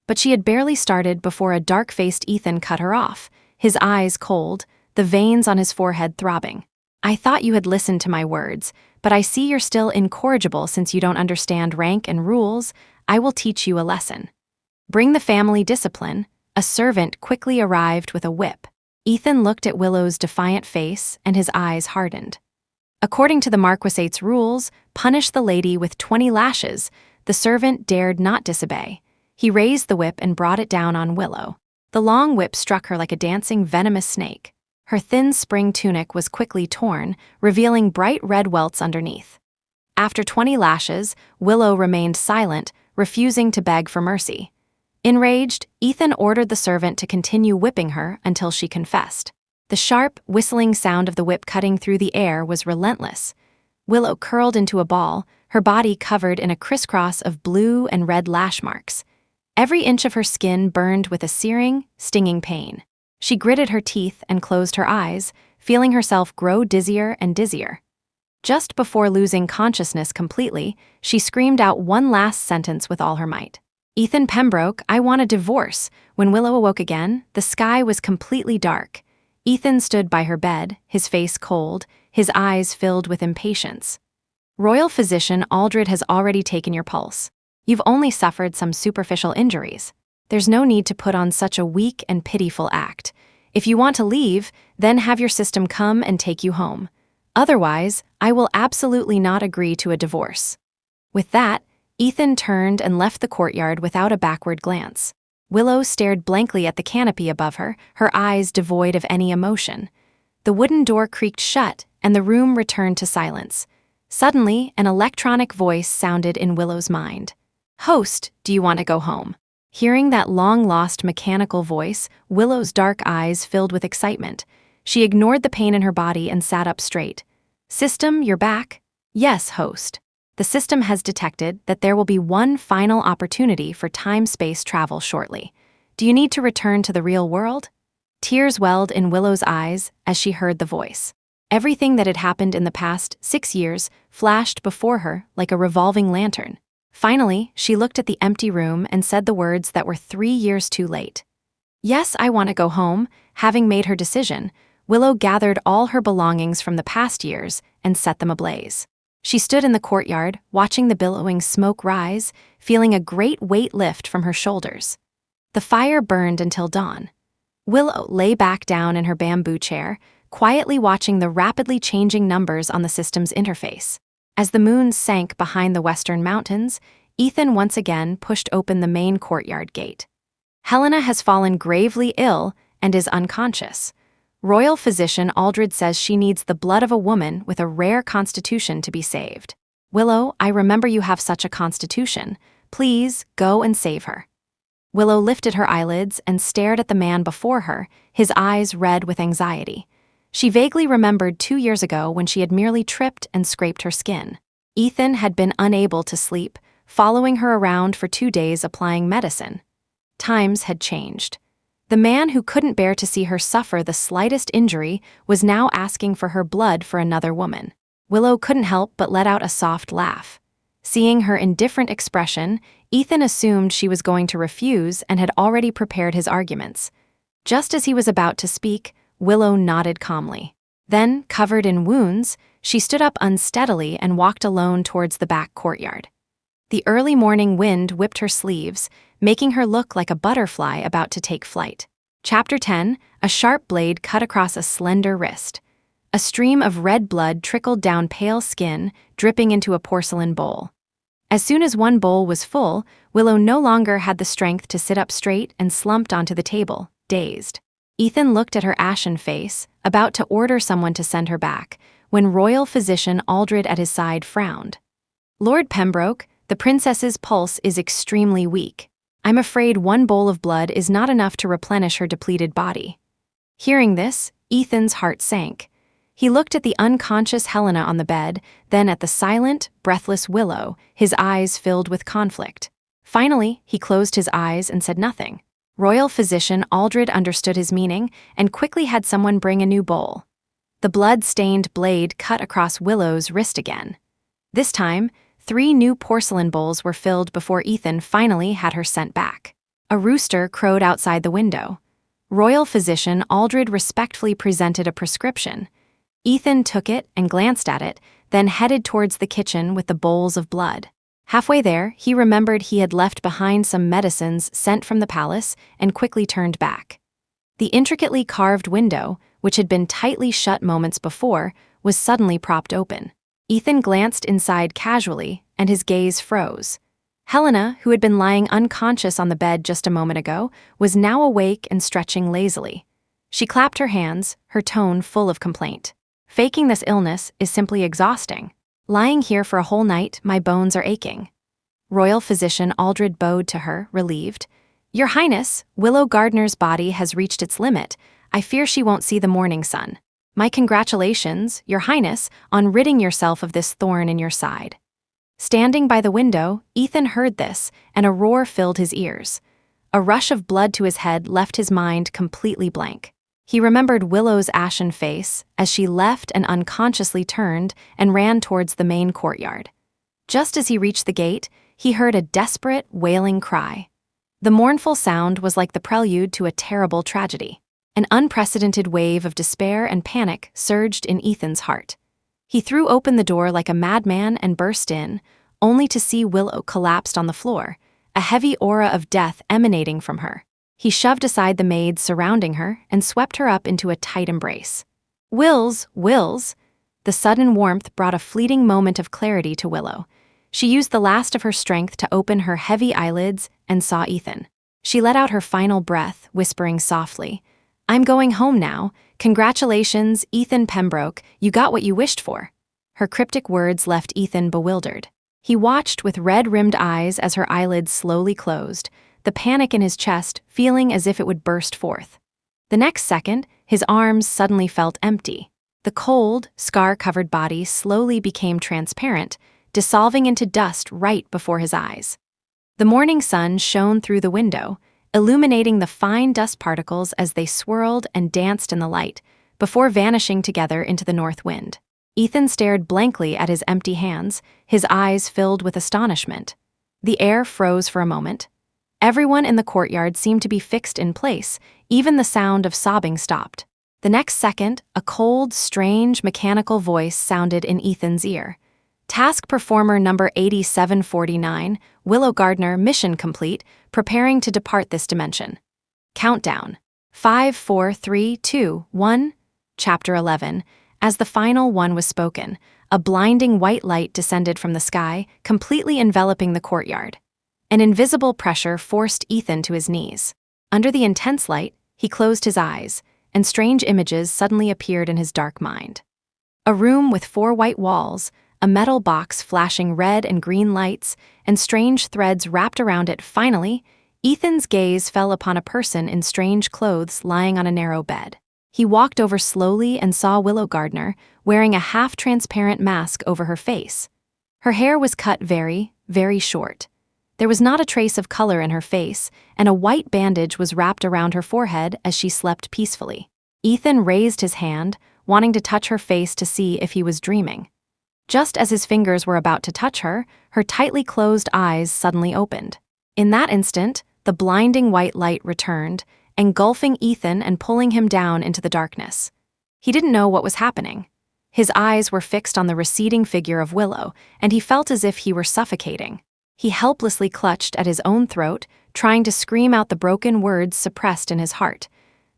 But she had barely started before a dark-faced Ethan cut her off, his eyes cold, the veins on his forehead throbbing. I thought you had listened to my words, but I see you're still incorrigible since you don't understand rank and rules. I will teach you a lesson. Bring the family discipline. A servant quickly arrived with a whip. Ethan looked at Willow's defiant face and his eyes hardened. According to the Marquisate's rules, punish the lady with 20 lashes. The servant dared not disobey. He raised the whip and brought it down on Willow. The long whip struck her like a dancing venomous snake. Her thin spring tunic was quickly torn, revealing bright red welts underneath. After 20 lashes, Willow remained silent, refusing to beg for mercy. Enraged, Ethan ordered the servant to continue whipping her until she confessed. The sharp, whistling sound of the whip cutting through the air was relentless. Willow curled into a ball, her body covered in a crisscross of blue and red lash marks. Every inch of her skin burned with a searing, stinging pain. She gritted her teeth and closed her eyes, feeling herself grow dizzier and dizzier. Just before losing consciousness completely, she screamed out one last sentence with all her might. "Ethan Pembroke, I want a divorce." When Willow awoke again, the sky was completely dark. Ethan stood by her bed, his face cold, his eyes filled with impatience. "Royal physician Aldred has already taken your pulse. You've only suffered some superficial injuries. There's no need to put on such a weak and pitiful act. If you want to leave, then have your system come and take you home. Otherwise, I will absolutely not agree to a divorce." With that, Ethan turned and left the courtyard without a backward glance. Willow stared blankly at the canopy above her, her eyes devoid of any emotion. The wooden door creaked shut, and the room returned to silence. Suddenly, an electronic voice sounded in Willow's mind. "Host, do you want to go home?" Hearing that long-lost mechanical voice, Willow's dark eyes filled with excitement. She ignored the pain in her body and sat up straight. "System, you're back?" "Yes, host. The system has detected that there will be one final opportunity for time-space travel shortly. Do you need to return to the real world?" Tears welled in Willow's eyes as she heard the voice. Everything that had happened in the past 6 years flashed before her like a revolving lantern. Finally, she looked at the empty room and said the words that were 3 years too late. "Yes, I want to go home." Having made her decision, Willow gathered all her belongings from the past years and set them ablaze. She stood in the courtyard, watching the billowing smoke rise, feeling a great weight lift from her shoulders. The fire burned until dawn. Willow lay back down in her bamboo chair, quietly watching the rapidly changing numbers on the system's interface. As the moon sank behind the western mountains, Ethan once again pushed open the main courtyard gate. "Helena has fallen gravely ill and is unconscious. Royal physician Aldred says she needs the blood of a woman with a rare constitution to be saved. Willow, I remember you have such a constitution. Please, go and save her." Willow lifted her eyelids and stared at the man before her, his eyes red with anxiety. She vaguely remembered 2 years ago when she had merely tripped and scraped her skin. Ethan had been unable to sleep, following her around for 2 days applying medicine. Times had changed. The man who couldn't bear to see her suffer the slightest injury was now asking for her blood for another woman. Willow couldn't help but let out a soft laugh. Seeing her indifferent expression, Ethan assumed she was going to refuse and had already prepared his arguments. Just as he was about to speak, Willow nodded calmly. Then, covered in wounds, she stood up unsteadily and walked alone towards the back courtyard. The early morning wind whipped her sleeves, making her look like a butterfly about to take flight. Chapter 10, a sharp blade cut across a slender wrist. A stream of red blood trickled down pale skin, dripping into a porcelain bowl. As soon as one bowl was full, Willow no longer had the strength to sit up straight and slumped onto the table, dazed. Ethan looked at her ashen face, about to order someone to send her back, when royal physician Aldred at his side frowned. "Lord Pembroke, the princess's pulse is extremely weak. I'm afraid one bowl of blood is not enough to replenish her depleted body." Hearing this, Ethan's heart sank. He looked at the unconscious Helena on the bed, then at the silent, breathless Willow, his eyes filled with conflict. Finally, he closed his eyes and said nothing. Royal physician Aldred understood his meaning and quickly had someone bring a new bowl. The blood-stained blade cut across Willow's wrist again. This time, 3 new porcelain bowls were filled before Ethan finally had her sent back. A rooster crowed outside the window. Royal physician Aldred respectfully presented a prescription. Ethan took it and glanced at it, then headed towards the kitchen with the bowls of blood. Halfway there, he remembered he had left behind some medicines sent from the palace and quickly turned back. The intricately carved window, which had been tightly shut moments before, was suddenly propped open. Ethan glanced inside casually, and his gaze froze. Helena, who had been lying unconscious on the bed just a moment ago, was now awake and stretching lazily. She clapped her hands, her tone full of complaint. "Faking this illness is simply exhausting. Lying here for a whole night, my bones are aching." Royal physician Aldred bowed to her, relieved. "Your Highness, Willow Gardner's body has reached its limit. I fear she won't see the morning sun. My congratulations, Your Highness, on ridding yourself of this thorn in your side." Standing by the window, Ethan heard this, and a roar filled his ears. A rush of blood to his head left his mind completely blank. He remembered Willow's ashen face as she left and unconsciously turned and ran towards the main courtyard. Just as he reached the gate, he heard a desperate, wailing cry. The mournful sound was like the prelude to a terrible tragedy. An unprecedented wave of despair and panic surged in Ethan's heart. He threw open the door like a madman and burst in, only to see Willow collapsed on the floor, a heavy aura of death emanating from her. He shoved aside the maids surrounding her and swept her up into a tight embrace. "Wills! The sudden warmth brought a fleeting moment of clarity to Willow. She used the last of her strength to open her heavy eyelids and saw Ethan. She let out her final breath, whispering softly, "I'm going home now. Congratulations, Ethan Pembroke, you got what you wished for." Her cryptic words left Ethan bewildered. He watched with red-rimmed eyes as her eyelids slowly closed, the panic in his chest feeling as if it would burst forth. The next second, his arms suddenly felt empty. The cold, scar-covered body slowly became transparent, dissolving into dust right before his eyes. The morning sun shone through the window, illuminating the fine dust particles as they swirled and danced in the light, before vanishing together into the north wind. Ethan stared blankly at his empty hands, his eyes filled with astonishment. The air froze for a moment. Everyone in the courtyard seemed to be fixed in place, even the sound of sobbing stopped. The next second, a cold, strange, mechanical voice sounded in Ethan's ear. "Task performer number 8749, Willow Gardner, mission complete, preparing to depart this dimension. Countdown. 5, 4, 3, 2, 1. Chapter 11. As the final one was spoken, a blinding white light descended from the sky, completely enveloping the courtyard. An invisible pressure forced Ethan to his knees. Under the intense light, he closed his eyes, and strange images suddenly appeared in his dark mind. A room with 4 white walls, a metal box flashing red and green lights, and strange threads wrapped around it. Finally, Ethan's gaze fell upon a person in strange clothes lying on a narrow bed. He walked over slowly and saw Willow Gardner, wearing a half-transparent mask over her face. Her hair was cut very, very short. There was not a trace of color in her face, and a white bandage was wrapped around her forehead as she slept peacefully. Ethan raised his hand, wanting to touch her face to see if he was dreaming. Just as his fingers were about to touch her, her tightly closed eyes suddenly opened. In that instant, the blinding white light returned, engulfing Ethan and pulling him down into the darkness. He didn't know what was happening. His eyes were fixed on the receding figure of Willow, and he felt as if he were suffocating. He helplessly clutched at his own throat, trying to scream out the broken words suppressed in his heart.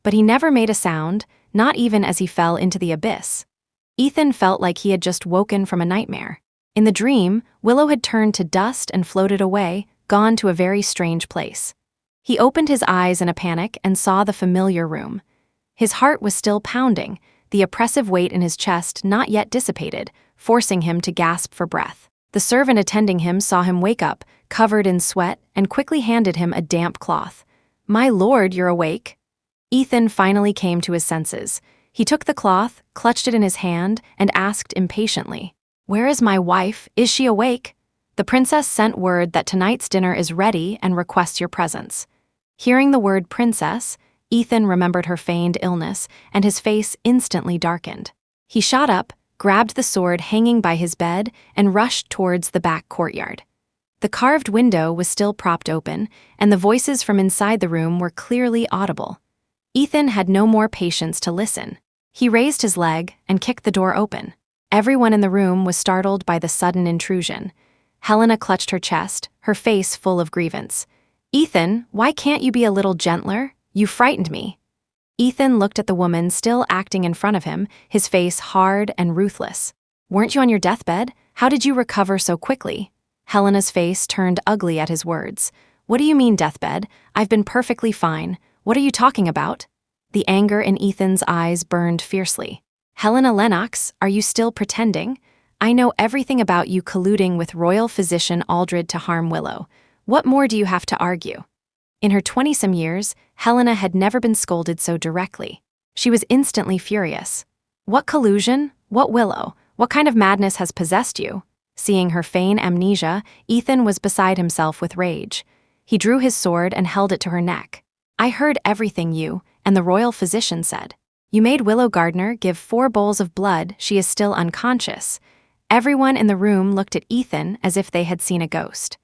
But he never made a sound, not even as he fell into the abyss. Ethan felt like he had just woken from a nightmare. In the dream, Willow had turned to dust and floated away, gone to a very strange place. He opened his eyes in a panic and saw the familiar room. His heart was still pounding, the oppressive weight in his chest not yet dissipated, forcing him to gasp for breath. The servant attending him saw him wake up, covered in sweat, and quickly handed him a damp cloth. "My lord, you're awake." Ethan finally came to his senses. He took the cloth, clutched it in his hand, and asked impatiently, "Where is my wife? Is she awake?" "The princess sent word that tonight's dinner is ready and requests your presence." Hearing the word princess, Ethan remembered her feigned illness, and his face instantly darkened. He shot up, grabbed the sword hanging by his bed, and rushed towards the back courtyard. The carved window was still propped open, and the voices from inside the room were clearly audible. Ethan had no more patience to listen. He raised his leg and kicked the door open. Everyone in the room was startled by the sudden intrusion. Helena clutched her chest, her face full of grievance. "Ethan, why can't you be a little gentler? You frightened me." Ethan looked at the woman still acting in front of him, his face hard and ruthless. "Weren't you on your deathbed? How did you recover so quickly?" Helena's face turned ugly at his words. "What do you mean, deathbed? I've been perfectly fine. What are you talking about?" The anger in Ethan's eyes burned fiercely. "Helena Lennox, are you still pretending? I know everything about you colluding with royal physician Aldred to harm Willow. What more do you have to argue?" In her 20-some years, Helena had never been scolded so directly. She was instantly furious. "What collusion? What Willow? What kind of madness has possessed you?" Seeing her feign amnesia, Ethan was beside himself with rage. He drew his sword and held it to her neck. "I heard everything you and the royal physician said. You made Willow Gardner give 4 bowls of blood. She is still unconscious." Everyone in the room looked at Ethan as if they had seen a ghost.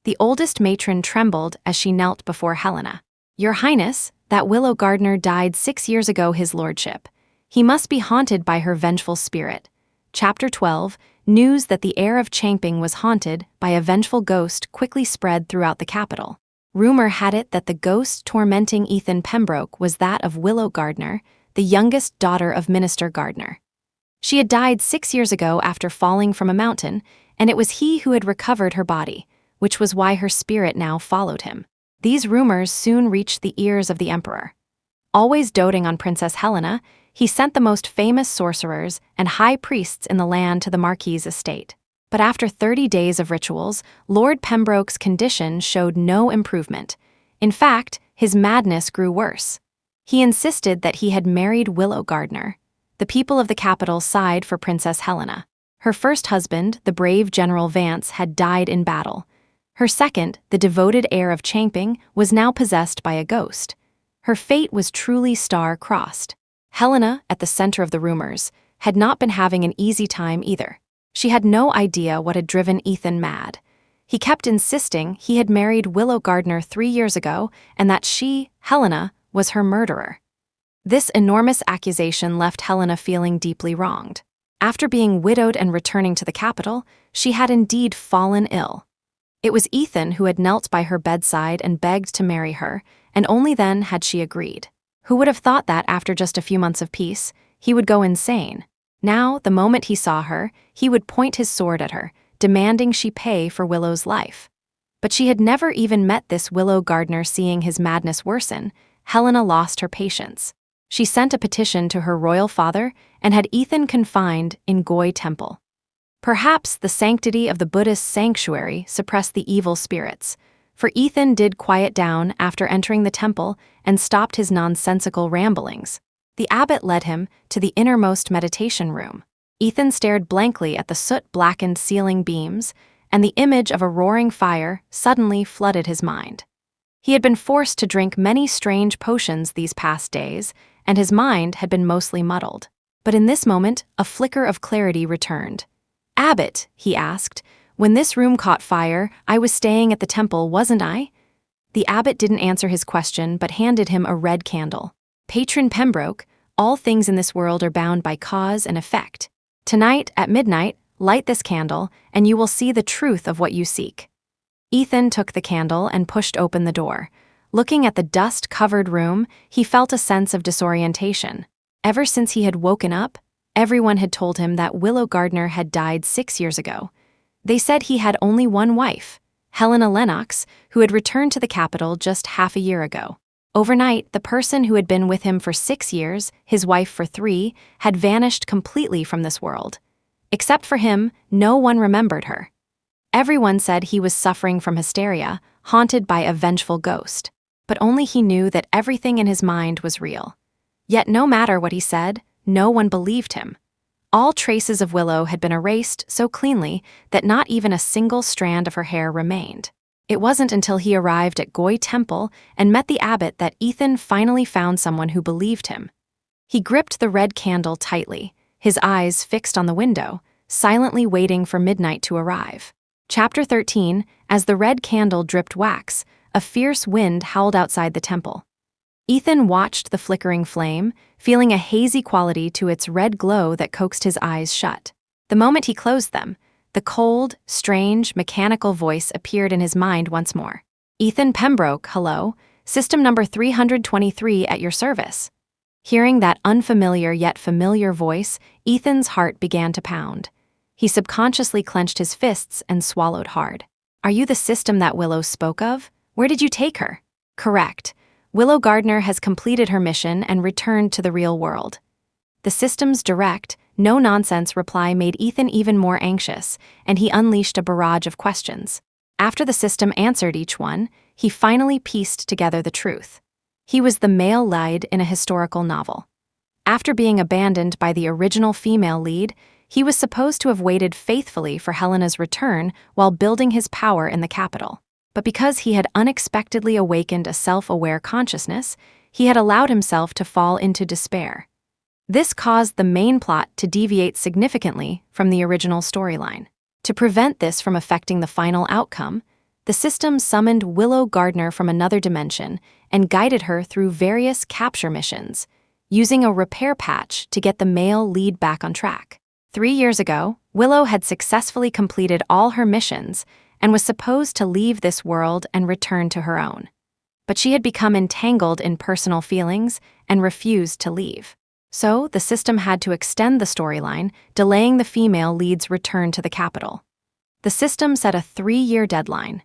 The oldest matron trembled as she knelt before Helena. "Your Highness, that Willow Gardner died 6 years ago, his lordship. He must be haunted by her vengeful spirit." Chapter 12, news that the heir of Champing was haunted by a vengeful ghost quickly spread throughout the capital. Rumor had it that the ghost tormenting Ethan Pembroke was that of Willow Gardner, the youngest daughter of Minister Gardner. She had died 6 years ago after falling from a mountain, and it was he who had recovered her body, which was why her spirit now followed him. These rumors soon reached the ears of the emperor. Always doting on Princess Helena, he sent the most famous sorcerers and high priests in the land to the Marquis's estate. But after 30 days of rituals, Lord Pembroke's condition showed no improvement. In fact, his madness grew worse. He insisted that he had married Willow Gardner. The people of the capital sighed for Princess Helena. Her first husband, the brave General Vance, had died in battle. Her second, the devoted heir of Champing, was now possessed by a ghost. Her fate was truly star-crossed. Helena, at the center of the rumors, had not been having an easy time either. She had no idea what had driven Ethan mad. He kept insisting he had married Willow Gardner 3 years ago and that she, Helena, was her murderer. This enormous accusation left Helena feeling deeply wronged. After being widowed and returning to the capital, she had indeed fallen ill. It was Ethan who had knelt by her bedside and begged to marry her, and only then had she agreed. Who would have thought that after just a few months of peace, he would go insane? Now, the moment he saw her, he would point his sword at her, demanding she pay for Willow's life. But she had never even met this Willow Gardner. Seeing his madness worsen, Helena lost her patience. She sent a petition to her royal father and had Ethan confined in Goi Temple. Perhaps the sanctity of the Buddhist sanctuary suppressed the evil spirits, for Ethan did quiet down after entering the temple and stopped his nonsensical ramblings. The abbot led him to the innermost meditation room. Ethan stared blankly at the soot-blackened ceiling beams, and the image of a roaring fire suddenly flooded his mind. He had been forced to drink many strange potions these past days, and his mind had been mostly muddled. But in this moment, a flicker of clarity returned. "Abbot," he asked, "when this room caught fire, I was staying at the temple, wasn't I?" The abbot didn't answer his question but handed him a red candle. "Patron Pembroke, all things in this world are bound by cause and effect. Tonight, at midnight, light this candle, and you will see the truth of what you seek." Ethan took the candle and pushed open the door. Looking at the dust-covered room, he felt a sense of disorientation. Ever since he had woken up, everyone had told him that Willow Gardner had died 6 years ago. They said he had only one wife, Helena Lennox, who had returned to the capital just half a year ago. Overnight, the person who had been with him for 6 years, his wife for 3, had vanished completely from this world. Except for him, no one remembered her. Everyone said he was suffering from hysteria, haunted by a vengeful ghost. But only he knew that everything in his mind was real. Yet no matter what he said, no one believed him. All traces of Willow had been erased so cleanly that not even a single strand of her hair remained. It wasn't until he arrived at Goi Temple and met the abbot that Ethan finally found someone who believed him. He gripped the red candle tightly, his eyes fixed on the window, silently waiting for midnight to arrive. Chapter 13, as the red candle dripped wax, a fierce wind howled outside the temple. Ethan watched the flickering flame, feeling a hazy quality to its red glow that coaxed his eyes shut. The moment he closed them, the cold, strange, mechanical voice appeared in his mind once more. "Ethan Pembroke, hello. System number 323 at your service." Hearing that unfamiliar yet familiar voice, Ethan's heart began to pound. He subconsciously clenched his fists and swallowed hard. "Are you the system that Willow spoke of? Where did you take her?" "Correct. Willow Gardner has completed her mission and returned to the real world." The system's direct, no-nonsense reply made Ethan even more anxious, and he unleashed a barrage of questions. After the system answered each one, he finally pieced together the truth. He was the male lead in a historical novel. After being abandoned by the original female lead, he was supposed to have waited faithfully for Helena's return while building his power in the capital. But because he had unexpectedly awakened a self-aware consciousness, he had allowed himself to fall into despair. This caused the main plot to deviate significantly from the original storyline. To prevent this from affecting the final outcome, the system summoned Willow Gardner from another dimension and guided her through various capture missions, using a repair patch to get the male lead back on track. 3 years ago, Willow had successfully completed all her missions and was supposed to leave this world and return to her own. But she had become entangled in personal feelings and refused to leave. So, the system had to extend the storyline, delaying the female lead's return to the capital. The system set a 3-year deadline.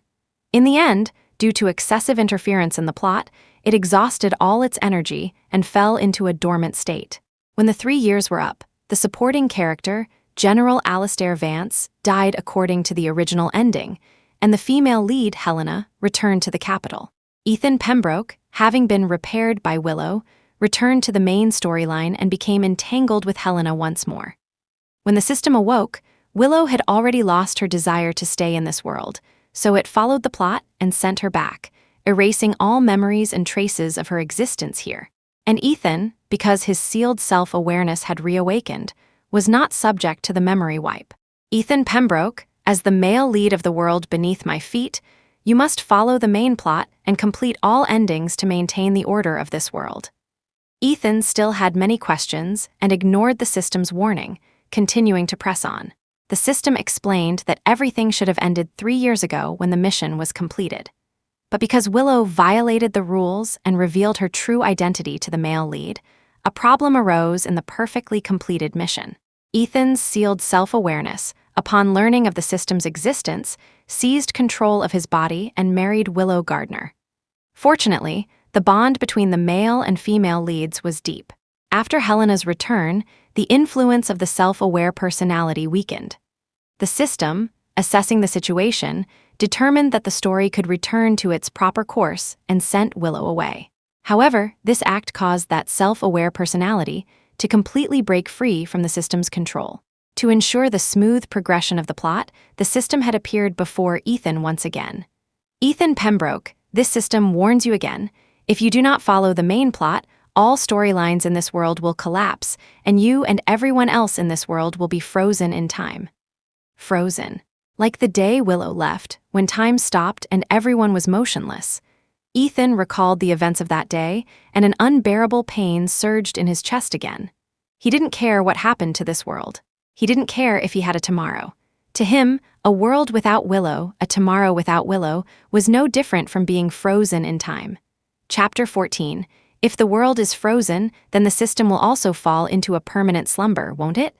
In the end, due to excessive interference in the plot, it exhausted all its energy and fell into a dormant state. When the 3 years were up, the supporting character, General Alistair Vance, died according to the original ending, and the female lead, Helena, returned to the capital. Ethan Pembroke, having been repaired by Willow, returned to the main storyline and became entangled with Helena once more. When the system awoke, Willow had already lost her desire to stay in this world, so it followed the plot and sent her back, erasing all memories and traces of her existence here. And Ethan, because his sealed self-awareness had reawakened, was not subject to the memory wipe. "Ethan Pembroke, as the male lead of the world beneath my feet, you must follow the main plot and complete all endings to maintain the order of this world." Ethan still had many questions and ignored the system's warning, continuing to press on. The system explained that everything should have ended 3 years ago when the mission was completed. But because Willow violated the rules and revealed her true identity to the male lead, a problem arose in the perfectly completed mission. Ethan's sealed self-awareness, upon learning of the system's existence, seized control of his body and married Willow Gardner. Fortunately, the bond between the male and female leads was deep. After Helena's return, the influence of the self-aware personality weakened. The system, assessing the situation, determined that the story could return to its proper course and sent Willow away. However, this act caused that self-aware personality to completely break free from the system's control. To ensure the smooth progression of the plot, the system had appeared before Ethan once again. "Ethan Pembroke, this system warns you again. If you do not follow the main plot, all storylines in this world will collapse, and you and everyone else in this world will be frozen in time." Frozen. Like the day Willow left, when time stopped and everyone was motionless. Ethan recalled the events of that day, and an unbearable pain surged in his chest again. He didn't care what happened to this world. He didn't care if he had a tomorrow. To him, a world without Willow, a tomorrow without Willow, was no different from being frozen in time. Chapter 14. If the world is frozen, then the system will also fall into a permanent slumber, won't it?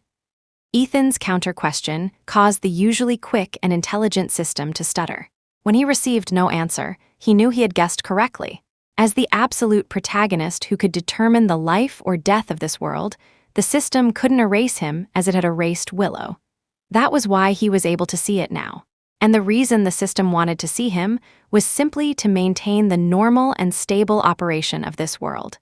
Ethan's counter-question caused the usually quick and intelligent system to stutter. When he received no answer, he knew he had guessed correctly. As the absolute protagonist who could determine the life or death of this world, the system couldn't erase him as it had erased Willow. That was why he was able to see it now. And the reason the system wanted to see him was simply to maintain the normal and stable operation of this world.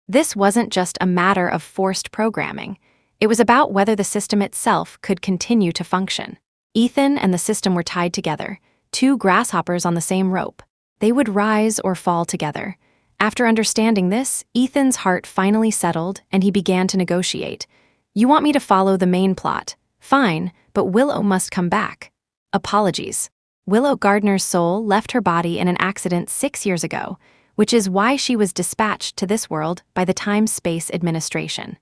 This wasn't just a matter of forced programming. It was about whether the system itself could continue to function. Ethan and the system were tied together, 2 grasshoppers on the same rope. They would rise or fall together. After understanding this, Ethan's heart finally settled and he began to negotiate. "You want me to follow the main plot? Fine, but Willow must come back." Apologies. Willow Gardner's soul left her body in an accident 6 years ago, which is why she was dispatched to this world by the Time-Space Administration.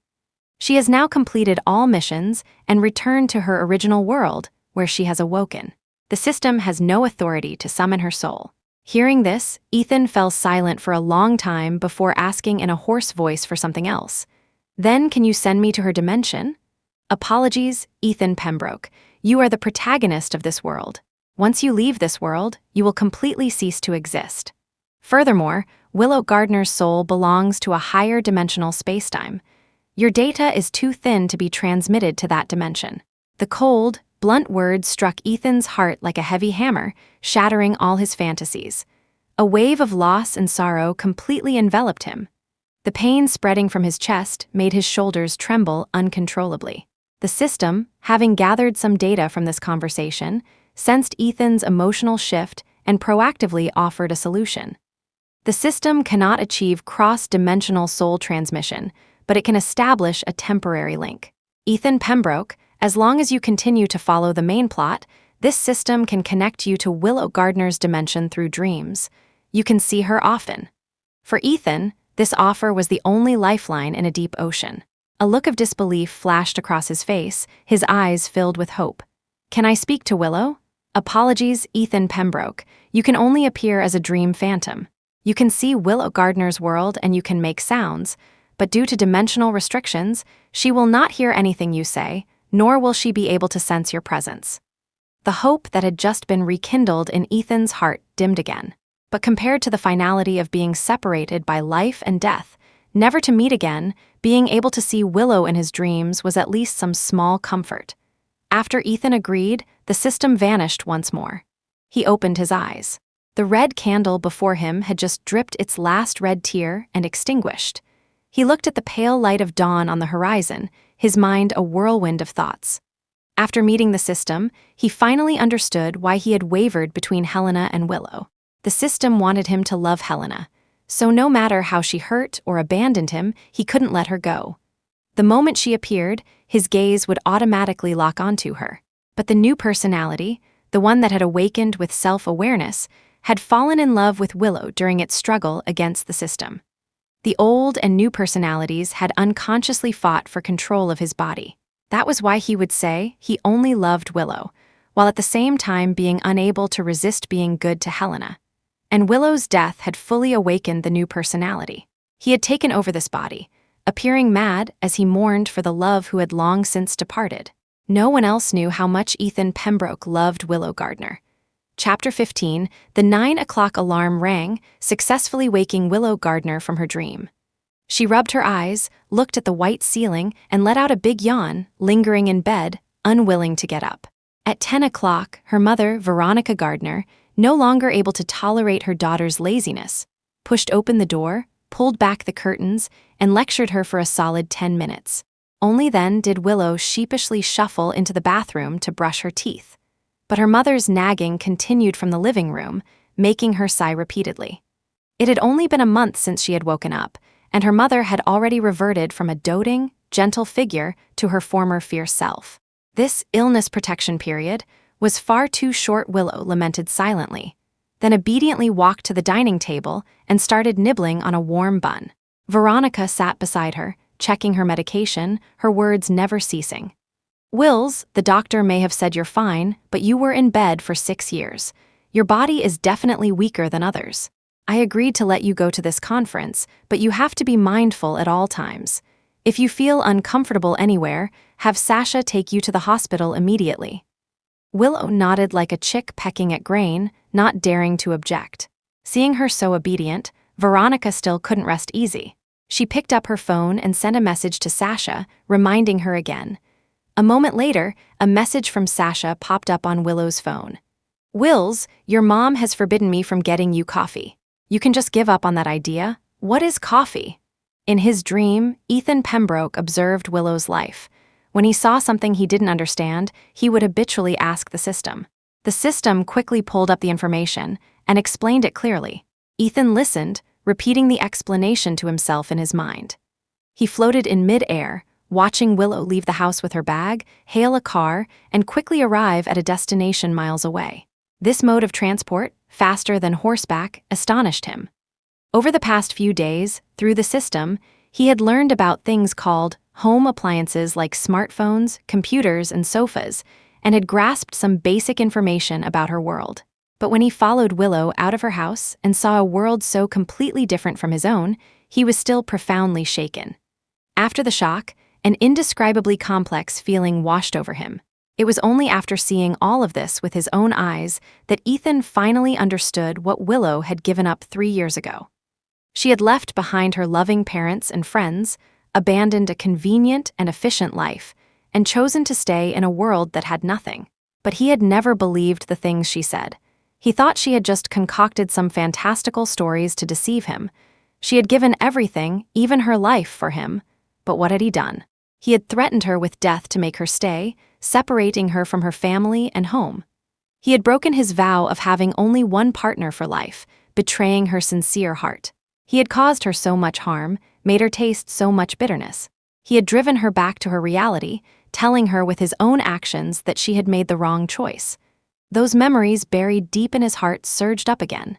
She has now completed all missions and returned to her original world, where she has awoken. The system has no authority to summon her soul. Hearing this, Ethan fell silent for a long time before asking in a hoarse voice for something else. "Then can you send me to her dimension?" "Apologies, Ethan Pembroke. You are the protagonist of this world. Once you leave this world, you will completely cease to exist. Furthermore, Willow Gardner's soul belongs to a higher dimensional spacetime. Your data is too thin to be transmitted to that dimension." The cold, blunt words struck Ethan's heart like a heavy hammer, shattering all his fantasies. A wave of loss and sorrow completely enveloped him. The pain spreading from his chest made his shoulders tremble uncontrollably. The system, having gathered some data from this conversation, sensed Ethan's emotional shift and proactively offered a solution. The system cannot achieve cross-dimensional soul transmission, but it can establish a temporary link. Ethan Pembroke, as long as you continue to follow the main plot, this system can connect you to Willow Gardner's dimension through dreams. You can see her often. For Ethan, this offer was the only lifeline in a deep ocean. A look of disbelief flashed across his face, his eyes filled with hope. "Can I speak to Willow?" "Apologies, Ethan Pembroke. You can only appear as a dream phantom. You can see Willow Gardner's world and you can make sounds, but due to dimensional restrictions, she will not hear anything you say, nor will she be able to sense your presence." The hope that had just been rekindled in Ethan's heart dimmed again. But compared to the finality of being separated by life and death, never to meet again, being able to see Willow in his dreams was at least some small comfort. After Ethan agreed, the system vanished once more. He opened his eyes. The red candle before him had just dripped its last red tear and extinguished. He looked at the pale light of dawn on the horizon, his mind a whirlwind of thoughts. After meeting the system, he finally understood why he had wavered between Helena and Willow. The system wanted him to love Helena, so no matter how she hurt or abandoned him, he couldn't let her go. The moment she appeared, his gaze would automatically lock onto her. But the new personality, the one that had awakened with self-awareness, had fallen in love with Willow during its struggle against the system. The old and new personalities had unconsciously fought for control of his body. That was why he would say he only loved Willow, while at the same time being unable to resist being good to Helena. And Willow's death had fully awakened the new personality. He had taken over this body, appearing mad as he mourned for the love who had long since departed. No one else knew how much Ethan Pembroke loved Willow Gardner. Chapter 15, the 9 o'clock alarm rang, successfully waking Willow Gardner from her dream. She rubbed her eyes, looked at the white ceiling, and let out a big yawn, lingering in bed, unwilling to get up. At 10 o'clock, her mother, Veronica Gardner, no longer able to tolerate her daughter's laziness, pushed open the door, pulled back the curtains, and lectured her for a solid 10 minutes. Only then did Willow sheepishly shuffle into the bathroom to brush her teeth. But her mother's nagging continued from the living room, making her sigh repeatedly. It had only been a month since she had woken up, and her mother had already reverted from a doting, gentle figure to her former fierce self. This illness protection period was far too short, Willow lamented silently, then obediently walked to the dining table and started nibbling on a warm bun. Veronica sat beside her, checking her medication, her words never ceasing. "Wills, the doctor may have said you're fine, but you were in bed for 6 years. Your body is definitely weaker than others. I agreed to let you go to this conference, but you have to be mindful at all times. If you feel uncomfortable anywhere, have Sasha take you to the hospital immediately." Willow nodded like a chick pecking at grain, not daring to object. Seeing her so obedient, Veronica still couldn't rest easy. She picked up her phone and sent a message to Sasha, reminding her again. A moment later, a message from Sasha popped up on Willow's phone. "Wills, your mom has forbidden me from getting you coffee. You can just give up on that idea. What is coffee?" In his dream, Ethan Pembroke observed Willow's life. When he saw something he didn't understand, he would habitually ask the system. The system quickly pulled up the information and explained it clearly. Ethan listened, repeating the explanation to himself in his mind. He floated in mid-air, watching Willow leave the house with her bag, hail a car, and quickly arrive at a destination miles away. This mode of transport, faster than horseback, astonished him. Over the past few days, through the system, he had learned about things called home appliances like smartphones, computers, and sofas, and had grasped some basic information about her world. But when he followed Willow out of her house and saw a world so completely different from his own, he was still profoundly shaken. After the shock, an indescribably complex feeling washed over him. It was only after seeing all of this with his own eyes that Ethan finally understood what Willow had given up 3 years ago. She had left behind her loving parents and friends, abandoned a convenient and efficient life, and chosen to stay in a world that had nothing. But he had never believed the things she said. He thought she had just concocted some fantastical stories to deceive him. She had given everything, even her life, for him. But what had he done? He had threatened her with death to make her stay, separating her from her family and home. He had broken his vow of having only one partner for life, betraying her sincere heart. He had caused her so much harm, made her taste so much bitterness. He had driven her back to her reality, telling her with his own actions that she had made the wrong choice. Those memories buried deep in his heart surged up again.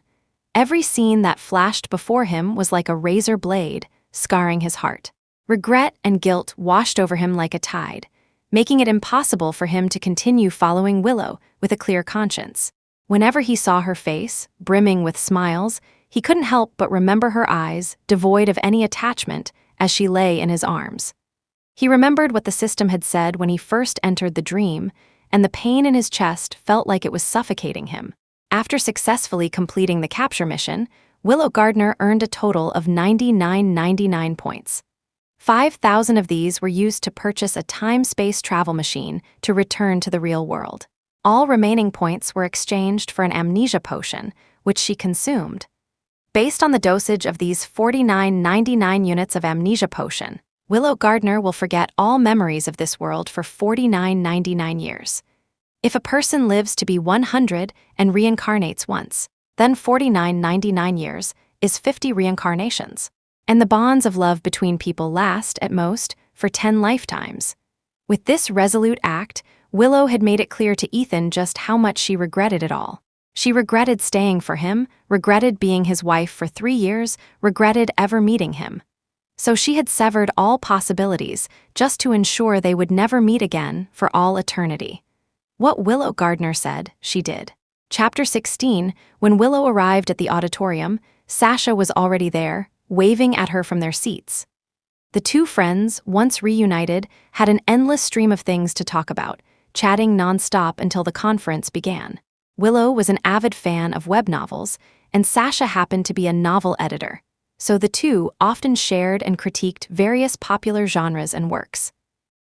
Every scene that flashed before him was like a razor blade, scarring his heart. Regret and guilt washed over him like a tide, making it impossible for him to continue following Willow with a clear conscience. Whenever he saw her face, brimming with smiles, he couldn't help but remember her eyes, devoid of any attachment, as she lay in his arms. He remembered what the system had said when he first entered the dream, and the pain in his chest felt like it was suffocating him. After successfully completing the capture mission, Willow Gardner earned a total of 99 points. 5,000 of these were used to purchase a time-space travel machine to return to the real world. All remaining points were exchanged for an amnesia potion, which she consumed. Based on the dosage of these 49.99 units of amnesia potion, Willow Gardner will forget all memories of this world for 49.99 years. If a person lives to be 100 and reincarnates once, then 49.99 years is 50 reincarnations. And the bonds of love between people last, at most, for 10 lifetimes. With this resolute act, Willow had made it clear to Ethan just how much she regretted it all. She regretted staying for him, regretted being his wife for 3 years, regretted ever meeting him. So she had severed all possibilities just to ensure they would never meet again for all eternity. What Willow Gardner said, she did. Chapter 16, when Willow arrived at the auditorium, Sasha was already there, waving at her from their seats. The two friends, once reunited, had an endless stream of things to talk about, chatting nonstop until the conference began. Willow was an avid fan of web novels, and Sasha happened to be a novel editor, so the two often shared and critiqued various popular genres and works.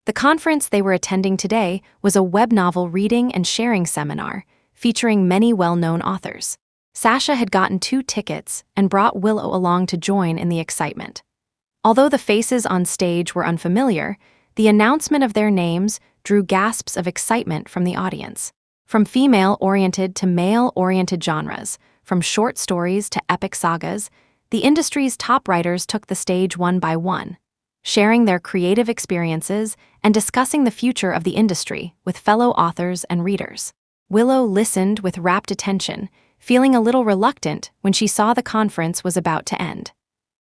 The conference they were attending today was a web novel reading and sharing seminar, featuring many well-known authors. Sasha had gotten 2 tickets and brought Willow along to join in the excitement. Although the faces on stage were unfamiliar, the announcement of their names drew gasps of excitement from the audience. From female-oriented to male-oriented genres, from short stories to epic sagas, the industry's top writers took the stage one by one, sharing their creative experiences and discussing the future of the industry with fellow authors and readers. Willow listened with rapt attention, feeling a little reluctant when she saw the conference was about to end.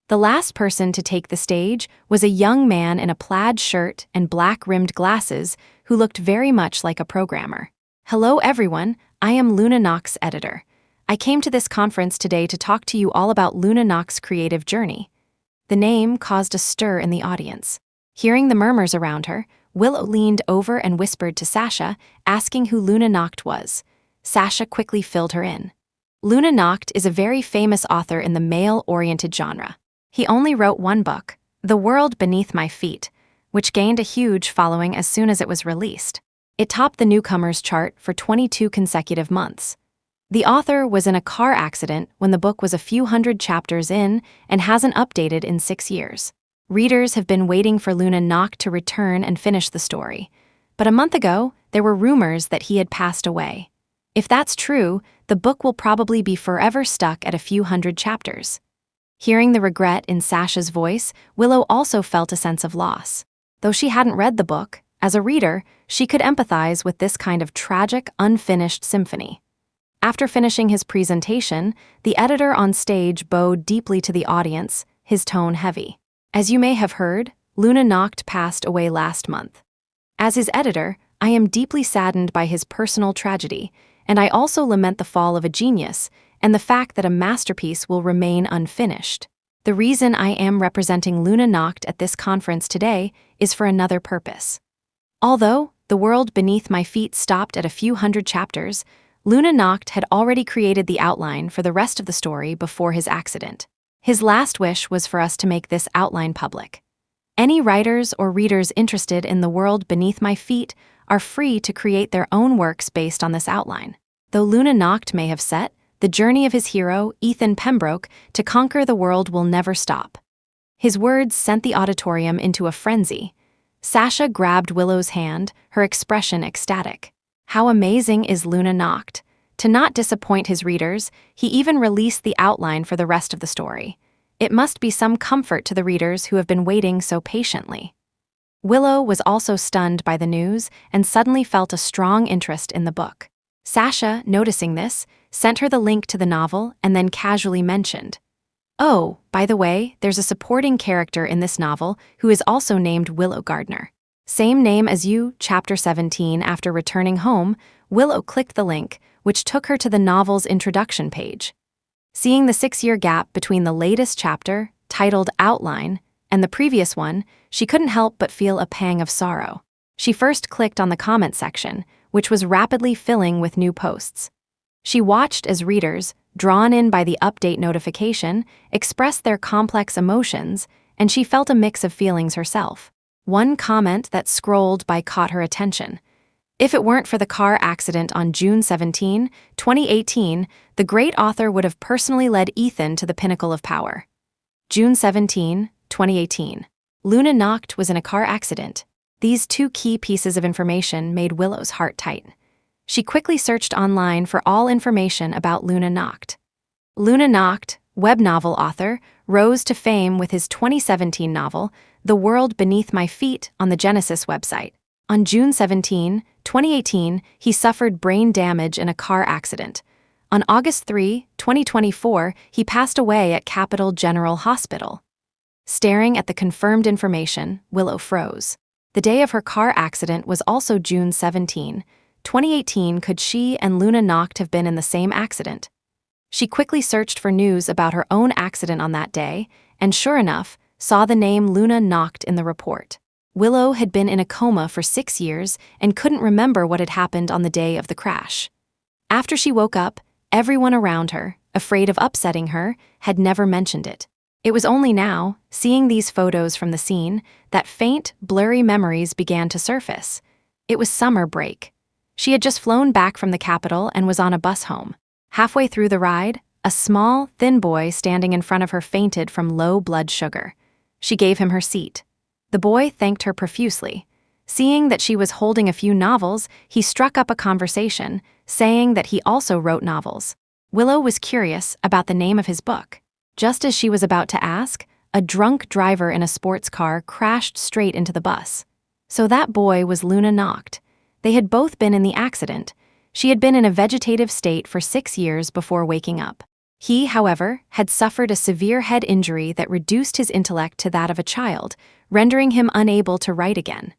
The last person to take the stage was a young man in a plaid shirt and black-rimmed glasses who looked very much like a programmer. "Hello everyone, I am Luna Nock's editor. I came to this conference today to talk to you all about Luna Nock's creative journey." The name caused a stir in the audience. Hearing the murmurs around her, Willow leaned over and whispered to Sasha, asking who Luna Nock was. Sasha quickly filled her in. Luna Nock is a very famous author in the male-oriented genre. He only wrote 1 book, The World Beneath My Feet, which gained a huge following as soon as it was released. It topped the newcomers chart for 22 consecutive months. The author was in a car accident when the book was a few hundred chapters in and hasn't updated in 6 years. Readers have been waiting for Luna Nock to return and finish the story. But a month ago, there were rumors that he had passed away. If that's true, the book will probably be forever stuck at a few hundred chapters. Hearing the regret in Sasha's voice, Willow also felt a sense of loss. Though she hadn't read the book, as a reader, she could empathize with this kind of tragic, unfinished symphony. After finishing his presentation, the editor on stage bowed deeply to the audience, his tone heavy. As you may have heard, Luna Nacht passed away last month. As his editor, I am deeply saddened by his personal tragedy, and I also lament the fall of a genius and the fact that a masterpiece will remain unfinished. The reason I am representing Luna Nacht at this conference today is for another purpose. Although The World Beneath My Feet stopped at a few hundred chapters, Luna Nacht had already created the outline for the rest of the story before his accident. His last wish was for us to make this outline public. Any writers or readers interested in The World Beneath My Feet are free to create their own works based on this outline. Though Luna Nacht may have set, the journey of his hero, Ethan Pembroke, to conquer the world will never stop. His words sent the auditorium into a frenzy. Sasha grabbed Willow's hand, her expression ecstatic. How amazing is Luna Nacht? To not disappoint his readers, he even released the outline for the rest of the story. It must be some comfort to the readers who have been waiting so patiently. Willow was also stunned by the news and suddenly felt a strong interest in the book. Sasha, noticing this, sent her the link to the novel and then casually mentioned, "Oh, by the way, there's a supporting character in this novel who is also named Willow Gardner. Same name as you, Chapter 17." After returning home, Willow clicked the link, which took her to the novel's introduction page. Seeing the 6-year gap between the latest chapter, titled Outline, and the previous one, she couldn't help but feel a pang of sorrow. She first clicked on the comment section, which was rapidly filling with new posts. She watched as readers, drawn in by the update notification, expressed their complex emotions, and she felt a mix of feelings herself. One comment that scrolled by caught her attention. If it weren't for the car accident on June 17, 2018, the great author would have personally led Ethan to the pinnacle of power. June 17, 2018. Luna Nacht was in a car accident. These two key pieces of information made Willow's heart tighten. She quickly searched online for all information about Luna Nacht. Luna Nacht, web novel author, rose to fame with his 2017 novel, The World Beneath My Feet, on the Genesis website. On June 17, 2018, he suffered brain damage in a car accident. On August 3, 2024, he passed away at Capital General Hospital. Staring at the confirmed information, Willow froze. The day of her car accident was also June 17, 2018. Could she and Luna Nacht have been in the same accident? She quickly searched for news about her own accident on that day, and sure enough, saw the name Luna Nacht in the report. Willow had been in a coma for 6 years and couldn't remember what had happened on the day of the crash. After she woke up, everyone around her, afraid of upsetting her, had never mentioned it. It was only now, seeing these photos from the scene, that faint, blurry memories began to surface. It was summer break. She had just flown back from the capital and was on a bus home. Halfway through the ride, a small, thin boy standing in front of her fainted from low blood sugar. She gave him her seat. The boy thanked her profusely. Seeing that she was holding a few novels, he struck up a conversation, saying that he also wrote novels. Willow was curious about the name of his book. Just as she was about to ask, a drunk driver in a sports car crashed straight into the bus. So that boy was Luna Nacht. They had both been in the accident. She had been in a vegetative state for 6 years before waking up. He, however, had suffered a severe head injury that reduced his intellect to that of a child, rendering him unable to write again.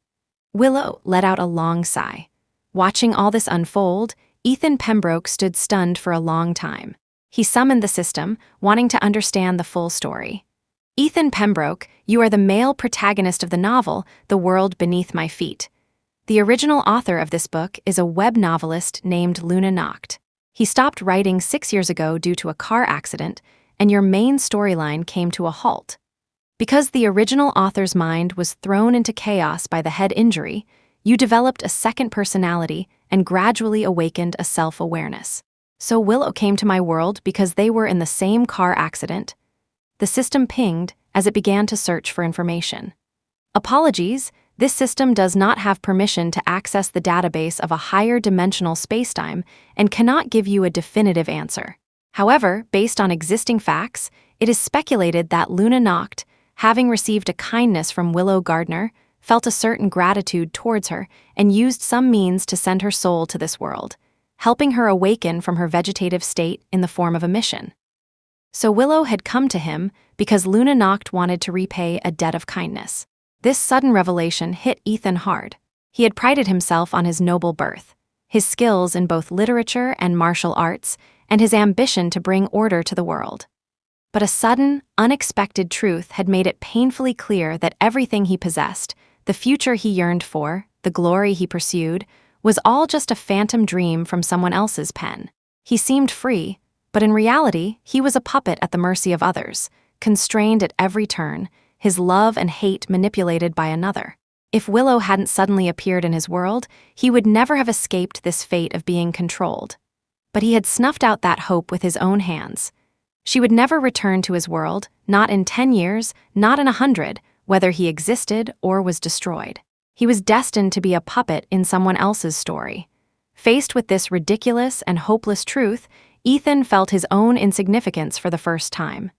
Willow let out a long sigh. Watching all this unfold, Ethan Pembroke stood stunned for a long time. He summoned the system, wanting to understand the full story. Ethan Pembroke, you are the male protagonist of the novel, The World Beneath My Feet. The original author of this book is a web novelist named Luna Nacht. He stopped writing 6 years ago due to a car accident, and your main storyline came to a halt. Because the original author's mind was thrown into chaos by the head injury, you developed a second personality and gradually awakened a self-awareness. So Willow came to my world because they were in the same car accident. The system pinged as it began to search for information. Apologies, this system does not have permission to access the database of a higher dimensional spacetime and cannot give you a definitive answer. However, based on existing facts, it is speculated that Luna Nacht, having received a kindness from Willow Gardner, felt a certain gratitude towards her and used some means to send her soul to this world. helping her awaken from her vegetative state in the form of a mission. So Willow had come to him because Luna Noct wanted to repay a debt of kindness. This sudden revelation hit Ethan hard. He had prided himself on his noble birth, his skills in both literature and martial arts, and his ambition to bring order to the world. But a sudden, unexpected truth had made it painfully clear that everything he possessed, the future he yearned for, the glory he pursued, was all just a phantom dream from someone else's pen. He seemed free, but in reality, he was a puppet at the mercy of others, constrained at every turn, his love and hate manipulated by another. If Willow hadn't suddenly appeared in his world, he would never have escaped this fate of being controlled. But he had snuffed out that hope with his own hands. She would never return to his world, not in 10 years, not in 100, whether he existed or was destroyed. He was destined to be a puppet in someone else's story. Faced with this ridiculous and hopeless truth, Ethan felt his own insignificance for the first time.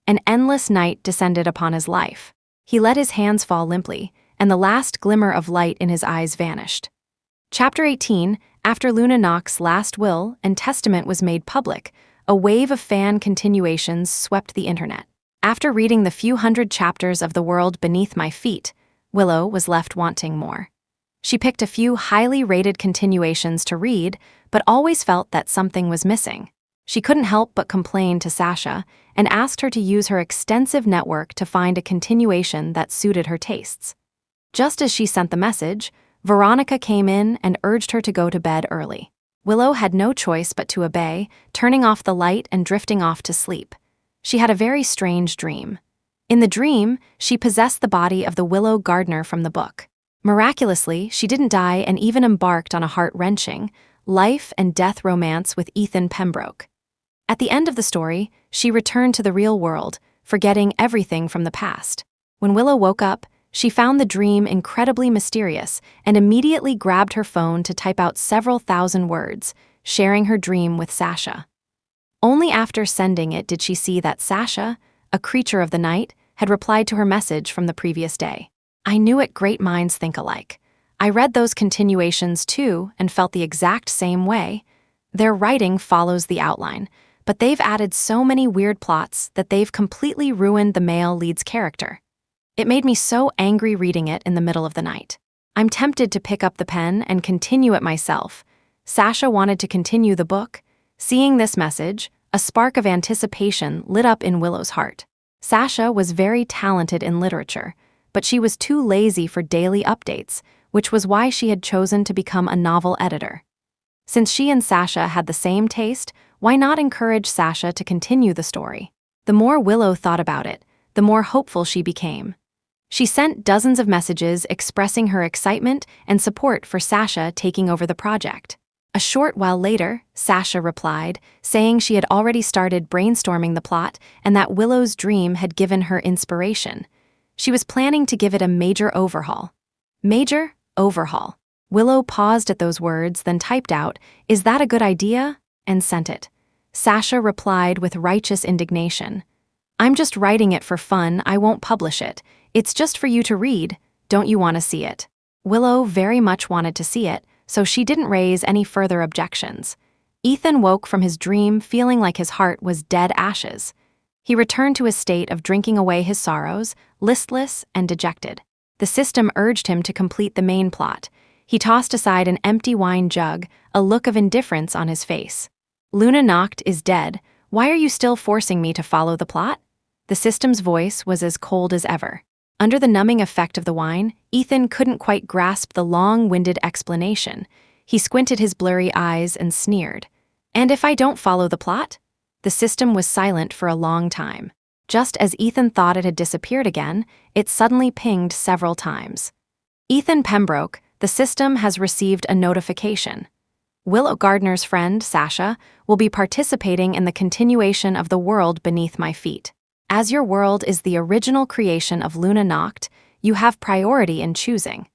An endless night descended upon his life. He let his hands fall limply, and the last glimmer of light in his eyes vanished. Chapter 18, after Luna Noct's last will and testament was made public, a wave of fan continuations swept the internet. After reading the few hundred chapters of The World Beneath My Feet, Willow was left wanting more. She picked a few highly rated continuations to read, but always felt that something was missing. She couldn't help but complain to Sasha and asked her to use her extensive network to find a continuation that suited her tastes. Just as she sent the message, Veronica came in and urged her to go to bed early. Willow had no choice but to obey, turning off the light and drifting off to sleep. She had a very strange dream. In the dream, she possessed the body of the Willow gardener from the book. Miraculously, she didn't die and even embarked on a heart-wrenching, life-and-death romance with Ethan Pembroke. At the end of the story, she returned to the real world, forgetting everything from the past. When Willow woke up, she found the dream incredibly mysterious and immediately grabbed her phone to type out several thousand words, sharing her dream with Sasha. Only after sending it did she see that Sasha, a creature of the night, had replied to her message from the previous day. "I knew it, great minds think alike. I read those continuations too and felt the exact same way. Their writing follows the outline, but they've added so many weird plots that they've completely ruined the male lead's character. It made me so angry reading it in the middle of the night. I'm tempted to pick up the pen and continue it myself." Sasha wanted to continue the book. Seeing this message, a spark of anticipation lit up in Willow's heart. Sasha was very talented in literature, but she was too lazy for daily updates, which was why she had chosen to become a novel editor. Since she and Sasha had the same taste, why not encourage Sasha to continue the story? The more Willow thought about it, the more hopeful she became. She sent dozens of messages expressing her excitement and support for Sasha taking over the project. A short while later, Sasha replied, saying she had already started brainstorming the plot and that Willow's dream had given her inspiration. She was planning to give it a major overhaul. Major overhaul. Willow paused at those words, then typed out, "Is that a good idea?" and sent it. Sasha replied with righteous indignation, "I'm just writing it for fun, I won't publish it. It's just for you to read. Don't you want to see it?" Willow very much wanted to see it, so she didn't raise any further objections. Ethan woke from his dream feeling like his heart was dead ashes. He returned to a state of drinking away his sorrows, listless and dejected. The system urged him to complete the main plot. He tossed aside an empty wine jug, a look of indifference on his face. "Luna Noct is dead. Why are you still forcing me to follow the plot?" The system's voice was as cold as ever. Under the numbing effect of the wine, Ethan couldn't quite grasp the long-winded explanation. He squinted his blurry eyes and sneered. "And if I don't follow the plot?" The system was silent for a long time. Just as Ethan thought it had disappeared again, it suddenly pinged several times. "Ethan Pembroke, the system has received a notification. Willow Gardner's friend, Sasha, will be participating in the continuation of The World Beneath My Feet. As your world is the original creation of Luna Noct, you have priority in choosing.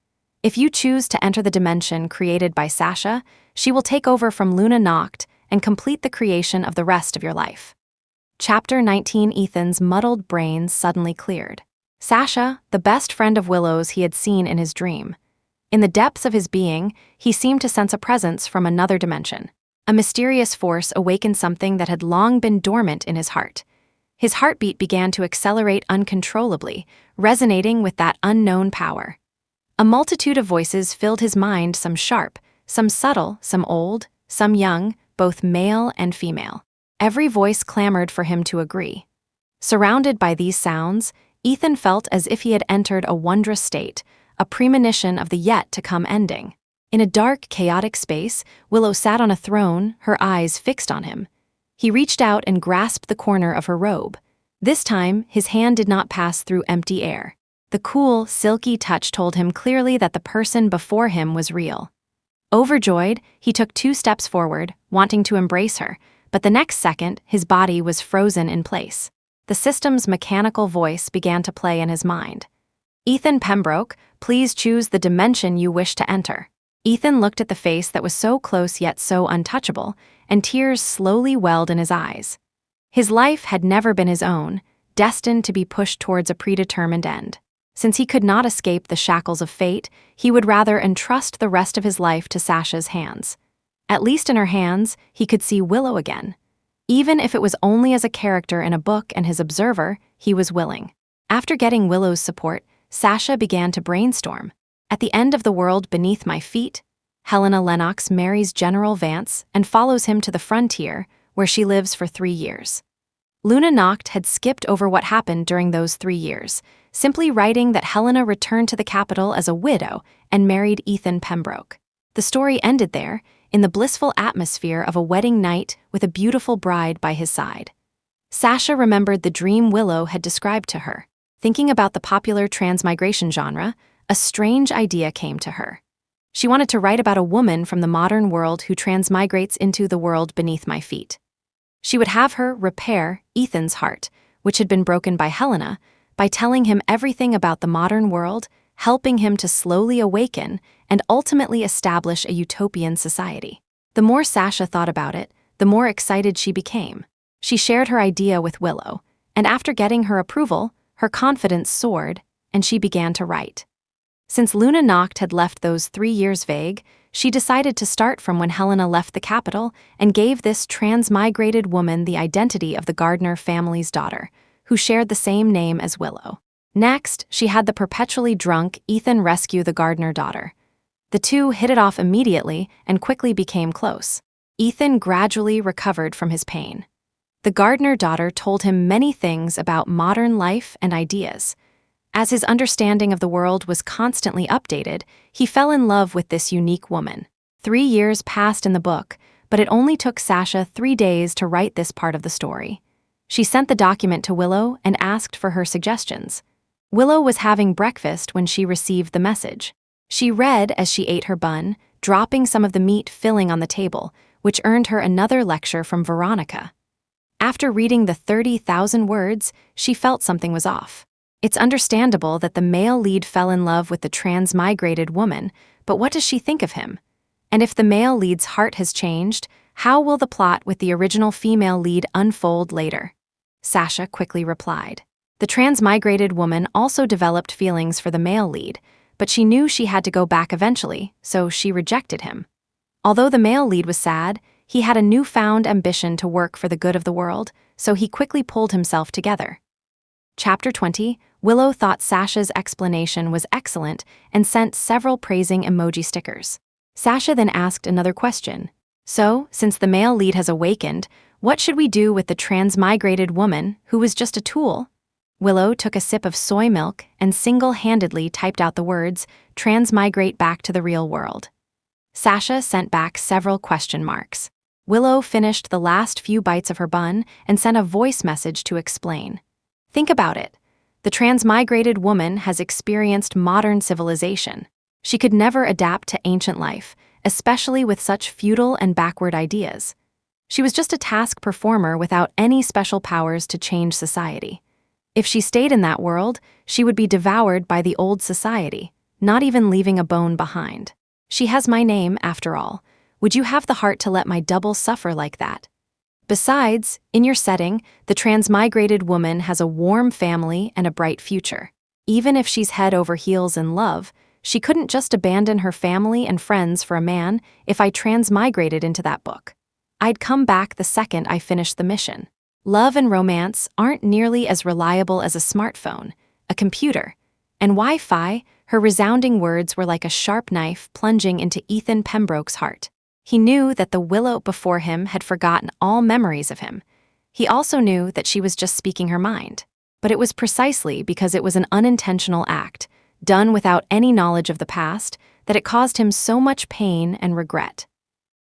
If you choose to enter the dimension created by Sasha, she will take over from Luna Noct and complete the creation of the rest of your life." Chapter 19. Ethan's muddled brain suddenly cleared. Sasha, the best friend of Willow's he had seen in his dream. In the depths of his being, he seemed to sense a presence from another dimension. A mysterious force awakened something that had long been dormant in his heart. His heartbeat began to accelerate uncontrollably, resonating with that unknown power. A multitude of voices filled his mind, some sharp, some subtle, some old, some young, both male and female. Every voice clamored for him to agree. Surrounded by these sounds, Ethan felt as if he had entered a wondrous state, a premonition of the yet-to-come ending. In a dark, chaotic space, Willow sat on a throne, her eyes fixed on him. He reached out and grasped the corner of her robe. This time, his hand did not pass through empty air. The cool, silky touch told him clearly that the person before him was real. Overjoyed, he took 2 steps forward, wanting to embrace her, but the next second, his body was frozen in place. The system's mechanical voice began to play in his mind. "Ethan Pembroke, please choose the dimension you wish to enter." Ethan looked at the face that was so close yet so untouchable, and tears slowly welled in his eyes. His life had never been his own, destined to be pushed towards a predetermined end. Since he could not escape the shackles of fate, he would rather entrust the rest of his life to Sasha's hands. At least in her hands, he could see Willow again. Even if it was only as a character in a book and his observer, he was willing. After getting Willow's support, Sasha began to brainstorm. At the end of the world beneath my feet, Helena Lennox marries General Vance and follows him to the frontier, where she lives for 3 years. Luna Noct had skipped over what happened during those 3 years, simply writing that Helena returned to the capital as a widow and married Ethan Pembroke. The story ended there, in the blissful atmosphere of a wedding night with a beautiful bride by his side. Sasha remembered the dream Willow had described to her. Thinking about the popular transmigration genre, a strange idea came to her. She wanted to write about a woman from the modern world who transmigrates into the world beneath my feet. She would have her repair Ethan's heart, which had been broken by Helena, by telling him everything about the modern world, helping him to slowly awaken and ultimately establish a utopian society. The more Sasha thought about it, the more excited she became. She shared her idea with Willow, and after getting her approval, her confidence soared, and she began to write. Since Luna Noct had left those 3 years vague, she decided to start from when Helena left the capital and gave this transmigrated woman the identity of the Gardner family's daughter, who shared the same name as Willow. Next, she had the perpetually drunk Ethan rescue the Gardner daughter. The two hit it off immediately and quickly became close. Ethan gradually recovered from his pain. The Gardner daughter told him many things about modern life and ideas. As his understanding of the world was constantly updated, he fell in love with this unique woman. 3 years passed in the book, but it only took Sasha 3 days to write this part of the story. She sent the document to Willow and asked for her suggestions. Willow was having breakfast when she received the message. She read as she ate her bun, dropping some of the meat filling on the table, which earned her another lecture from Veronica. After reading the 30,000 words, she felt something was off. It's understandable that the male lead fell in love with the transmigrated woman, but what does she think of him? And if the male lead's heart has changed, how will the plot with the original female lead unfold later? Sasha quickly replied. The transmigrated woman also developed feelings for the male lead, but she knew she had to go back eventually, so she rejected him. Although the male lead was sad, he had a newfound ambition to work for the good of the world, so he quickly pulled himself together. Chapter 20, Willow thought Sasha's explanation was excellent and sent several praising emoji stickers. Sasha then asked another question. So, since the male lead has awakened, what should we do with the transmigrated woman who was just a tool? Willow took a sip of soy milk and single-handedly typed out the words, "transmigrate back to the real world." Sasha sent back several question marks. Willow finished the last few bites of her bun and sent a voice message to explain. Think about it. The transmigrated woman has experienced modern civilization. She could never adapt to ancient life, especially with such feudal and backward ideas. She was just a task performer without any special powers to change society. If she stayed in that world, she would be devoured by the old society, not even leaving a bone behind. She has my name, after all. Would you have the heart to let my double suffer like that? Besides, in your setting, the transmigrated woman has a warm family and a bright future. Even if she's head over heels in love, she couldn't just abandon her family and friends for a man if I transmigrated into that book. I'd come back the second I finished the mission. Love and romance aren't nearly as reliable as a smartphone, a computer, and Wi-Fi. Her resounding words were like a sharp knife plunging into Ethan Pembroke's heart. He knew that the Willow before him had forgotten all memories of him. He also knew that she was just speaking her mind. But it was precisely because it was an unintentional act, done without any knowledge of the past, that it caused him so much pain and regret.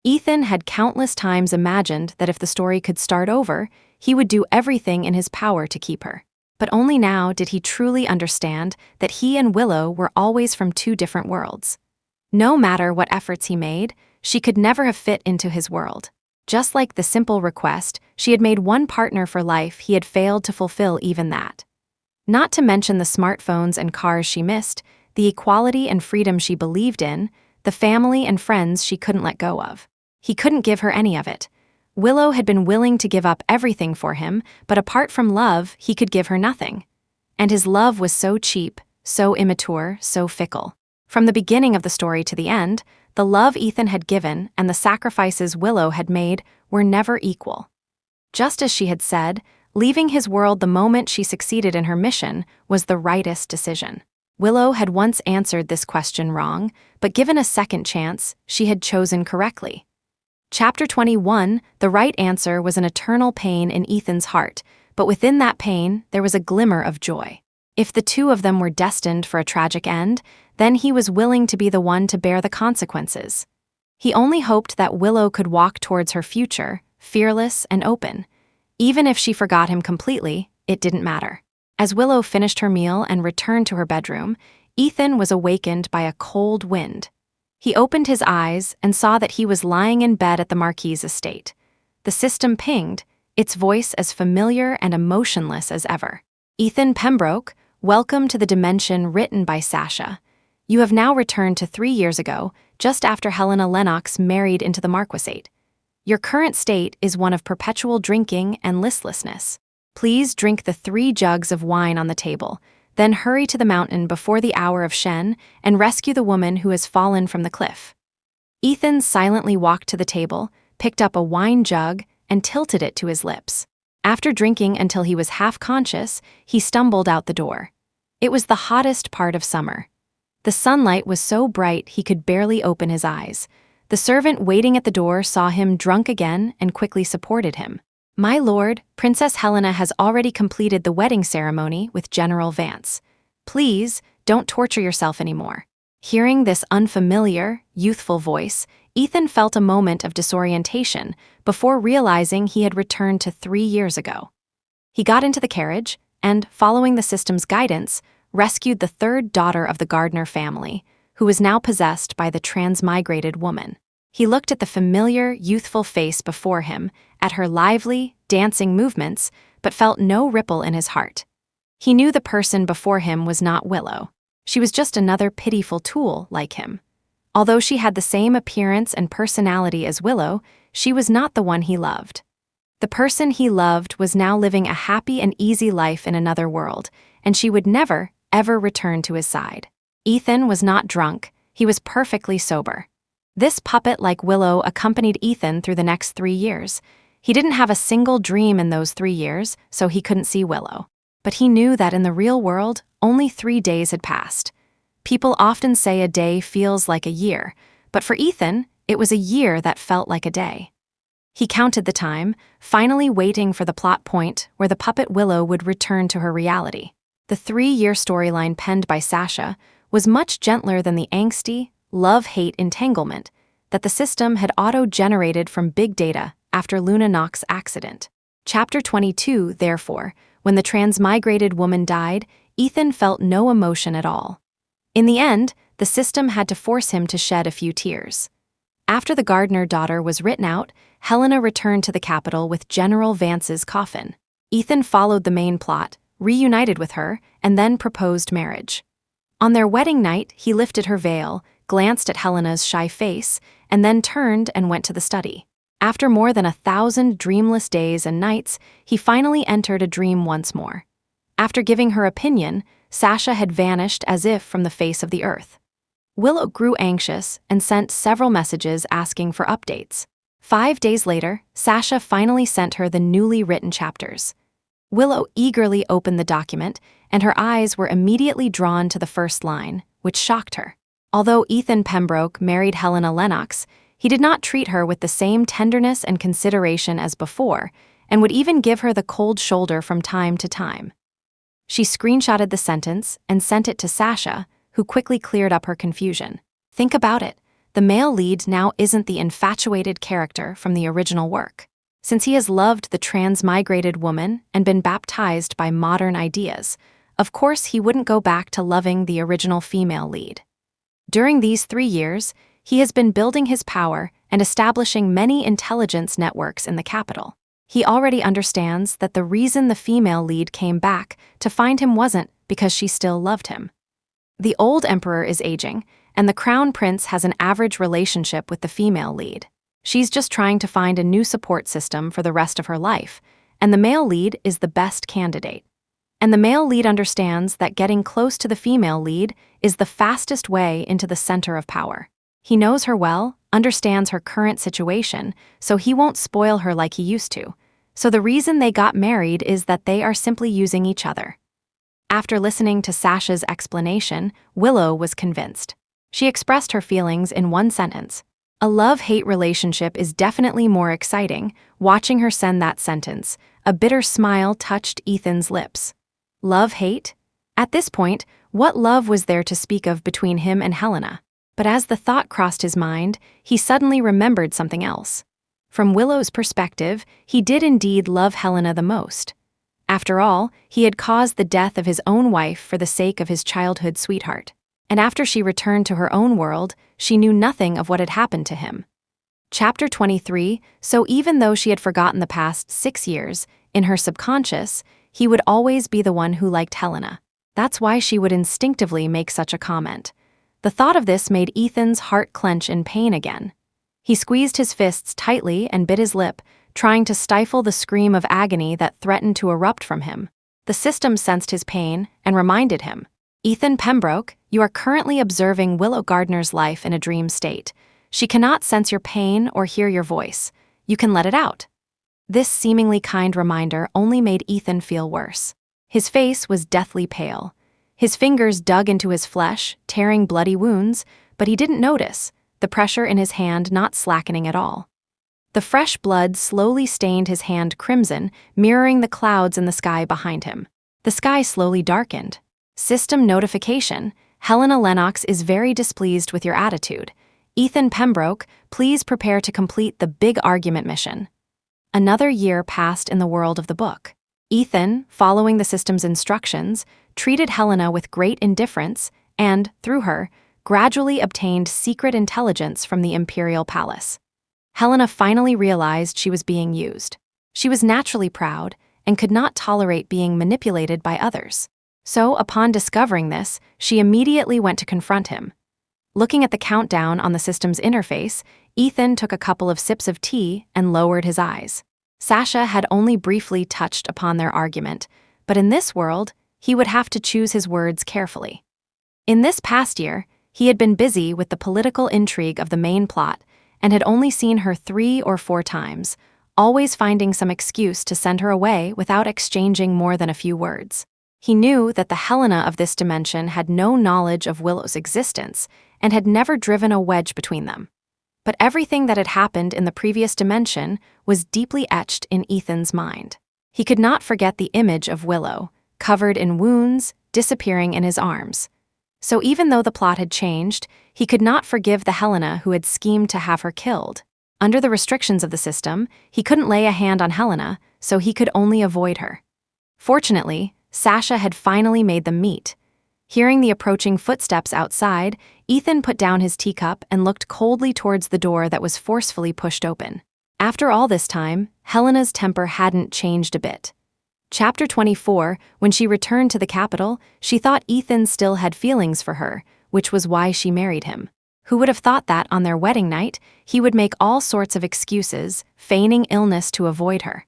Ethan had countless times imagined that if the story could start over, he would do everything in his power to keep her. But only now did he truly understand that he and Willow were always from two different worlds. No matter what efforts he made, she could never have fit into his world. Just like the simple request, she had made one partner for life, he had failed to fulfill even that. Not to mention the smartphones and cars she missed, the equality and freedom she believed in, the family and friends she couldn't let go of. He couldn't give her any of it. Willow had been willing to give up everything for him, but apart from love, he could give her nothing. And his love was so cheap, so immature, so fickle. From the beginning of the story to the end, the love Ethan had given and the sacrifices Willow had made were never equal. Just as she had said, leaving his world the moment she succeeded in her mission was the rightest decision. Willow had once answered this question wrong, but given a second chance, she had chosen correctly. Chapter 21, the right answer was an eternal pain in Ethan's heart, but within that pain, there was a glimmer of joy. If the two of them were destined for a tragic end, then he was willing to be the one to bear the consequences. He only hoped that Willow could walk towards her future, fearless and open. Even if she forgot him completely, it didn't matter. As Willow finished her meal and returned to her bedroom, Ethan was awakened by a cold wind. He opened his eyes and saw that he was lying in bed at the Marquis' estate. The system pinged, its voice as familiar and emotionless as ever. Ethan Pembroke, welcome to the dimension written by Sasha. You have now returned to 3 years ago, just after Helena Lennox married into the Marquisate. Your current state is one of perpetual drinking and listlessness. Please drink the 3 jugs of wine on the table, then hurry to the mountain before the hour of Shen and rescue the woman who has fallen from the cliff. Ethan silently walked to the table, picked up a wine jug, and tilted it to his lips. After drinking until he was half-conscious, he stumbled out the door. It was the hottest part of summer. The sunlight was so bright he could barely open his eyes. The servant waiting at the door saw him drunk again and quickly supported him. My lord, Princess Helena has already completed the wedding ceremony with General Vance. Please, don't torture yourself anymore. Hearing this unfamiliar, youthful voice, Ethan felt a moment of disorientation before realizing he had returned to 3 years ago. He got into the carriage and, following the system's guidance, rescued the 3rd daughter of the Gardner family, who was now possessed by the transmigrated woman. He looked at the familiar, youthful face before him, at her lively, dancing movements, but felt no ripple in his heart. He knew the person before him was not Willow. She was just another pitiful tool like him. Although she had the same appearance and personality as Willow, she was not the one he loved. The person he loved was now living a happy and easy life in another world, and she would never, ever return to his side. Ethan was not drunk, he was perfectly sober. This puppet like Willow accompanied Ethan through the next 3 years. He didn't have a single dream in those 3 years, so he couldn't see Willow. But he knew that in the real world, only 3 days had passed. People often say a day feels like a year, but for Ethan, it was a year that felt like a day. He counted the time, finally waiting for the plot point where the puppet Willow would return to her reality. The 3-year storyline penned by Sasha was much gentler than the angsty, love-hate entanglement that the system had auto-generated from big data after Luna Nox's accident. Chapter 22, therefore, when the transmigrated woman died, Ethan felt no emotion at all. In the end, the system had to force him to shed a few tears. After the Gardner daughter was written out, Helena returned to the capital with General Vance's coffin. Ethan followed the main plot, reunited with her, and then proposed marriage. On their wedding night, he lifted her veil, glanced at Helena's shy face, and then turned and went to the study. After more than 1,000 dreamless days and nights, he finally entered a dream once more. After giving her opinion, Sasha had vanished as if from the face of the earth. Willow grew anxious and sent several messages asking for updates. 5 days later, Sasha finally sent her the newly written chapters. Willow eagerly opened the document, and her eyes were immediately drawn to the first line, which shocked her. Although Ethan Pembroke married Helena Lennox, he did not treat her with the same tenderness and consideration as before, and would even give her the cold shoulder from time to time. She screenshotted the sentence and sent it to Sasha, who quickly cleared up her confusion. Think about it. The male lead now isn't the infatuated character from the original work. Since he has loved the transmigrated woman and been baptized by modern ideas, of course he wouldn't go back to loving the original female lead. During these 3 years, he has been building his power and establishing many intelligence networks in the capital. He already understands that the reason the female lead came back to find him wasn't because she still loved him. The old emperor is aging, and the crown prince has an average relationship with the female lead. She's just trying to find a new support system for the rest of her life, and the male lead is the best candidate. And the male lead understands that getting close to the female lead is the fastest way into the center of power. He knows her well, understands her current situation, so he won't spoil her like he used to. So the reason they got married is that they are simply using each other. After listening to Sasha's explanation, Willow was convinced. She expressed her feelings in one sentence. A love-hate relationship is definitely more exciting. Watching her send that sentence, a bitter smile touched Ethan's lips. Love-hate? At this point, what love was there to speak of between him and Helena? But as the thought crossed his mind, he suddenly remembered something else. From Willow's perspective, he did indeed love Helena the most. After all, he had caused the death of his own wife for the sake of his childhood sweetheart. And after she returned to her own world, she knew nothing of what had happened to him. Chapter 23. So even though she had forgotten the past 6 years, in her subconscious, he would always be the one who liked Helena. That's why she would instinctively make such a comment. The thought of this made Ethan's heart clench in pain again. He squeezed his fists tightly and bit his lip, trying to stifle the scream of agony that threatened to erupt from him. The system sensed his pain and reminded him, Ethan Pembroke, you are currently observing Willow Gardner's life in a dream state. She cannot sense your pain or hear your voice. You can let it out. This seemingly kind reminder only made Ethan feel worse. His face was deathly pale. His fingers dug into his flesh, tearing bloody wounds, but he didn't notice, the pressure in his hand not slackening at all. The fresh blood slowly stained his hand crimson, mirroring the clouds in the sky behind him. The sky slowly darkened. System notification. Helena Lennox is very displeased with your attitude. Ethan Pembroke, please prepare to complete the big argument mission. Another year passed in the world of the book. Ethan, following the system's instructions, treated Helena with great indifference and, through her, gradually obtained secret intelligence from the imperial palace. Helena finally realized she was being used. She was naturally proud and could not tolerate being manipulated by others. So, upon discovering this, she immediately went to confront him. Looking at the countdown on the system's interface, Ethan took a couple of sips of tea and lowered his eyes. Sasha had only briefly touched upon their argument, but in this world, he would have to choose his words carefully. In this past year, he had been busy with the political intrigue of the main plot and had only seen her 3 or 4 times, always finding some excuse to send her away without exchanging more than a few words. He knew that the Helena of this dimension had no knowledge of Willow's existence and had never driven a wedge between them. But everything that had happened in the previous dimension was deeply etched in Ethan's mind. He could not forget the image of Willow, covered in wounds, disappearing in his arms. So even though the plot had changed, he could not forgive the Helena who had schemed to have her killed. Under the restrictions of the system, he couldn't lay a hand on Helena, so he could only avoid her. Fortunately, Sasha had finally made them meet. Hearing the approaching footsteps outside, Ethan put down his teacup and looked coldly towards the door that was forcefully pushed open. After all this time, Helena's temper hadn't changed a bit. Chapter 24. When she returned to the capital, she thought Ethan still had feelings for her, which was why she married him. Who would have thought that on their wedding night, he would make all sorts of excuses, feigning illness to avoid her.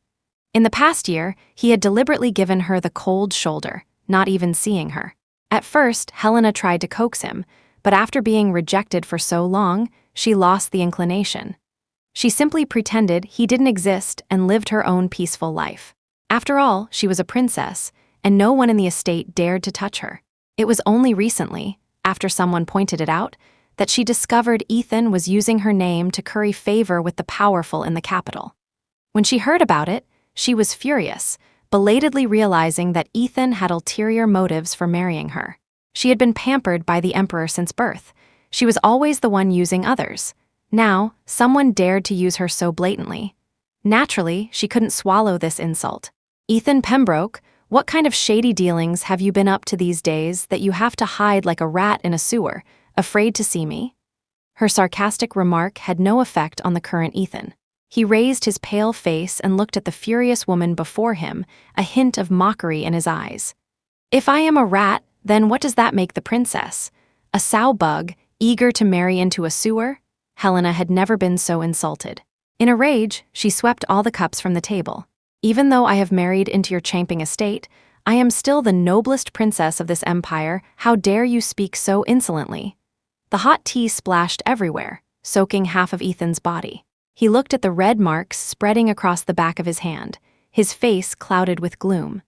In the past year, he had deliberately given her the cold shoulder, not even seeing her. At first, Helena tried to coax him, but after being rejected for so long, she lost the inclination. She simply pretended he didn't exist and lived her own peaceful life. After all, she was a princess, and no one in the estate dared to touch her. It was only recently, after someone pointed it out, that she discovered Ethan was using her name to curry favor with the powerful in the capital. When she heard about it, she was furious, belatedly realizing that Ethan had ulterior motives for marrying her. She had been pampered by the emperor since birth. She was always the one using others. Now, someone dared to use her so blatantly. Naturally, she couldn't swallow this insult. "Ethan Pembroke, what kind of shady dealings have you been up to these days that you have to hide like a rat in a sewer, afraid to see me?" Her sarcastic remark had no effect on the current Ethan. He raised his pale face and looked at the furious woman before him, a hint of mockery in his eyes. "If I am a rat, then what does that make the princess? A sow bug, eager to marry into a sewer?" Helena had never been so insulted. In a rage, she swept all the cups from the table. "Even though I have married into your champing estate, I am still the noblest princess of this empire. How dare you speak so insolently?" The hot tea splashed everywhere, soaking half of Ethan's body. He looked at the red marks spreading across the back of his hand, his face clouded with gloom.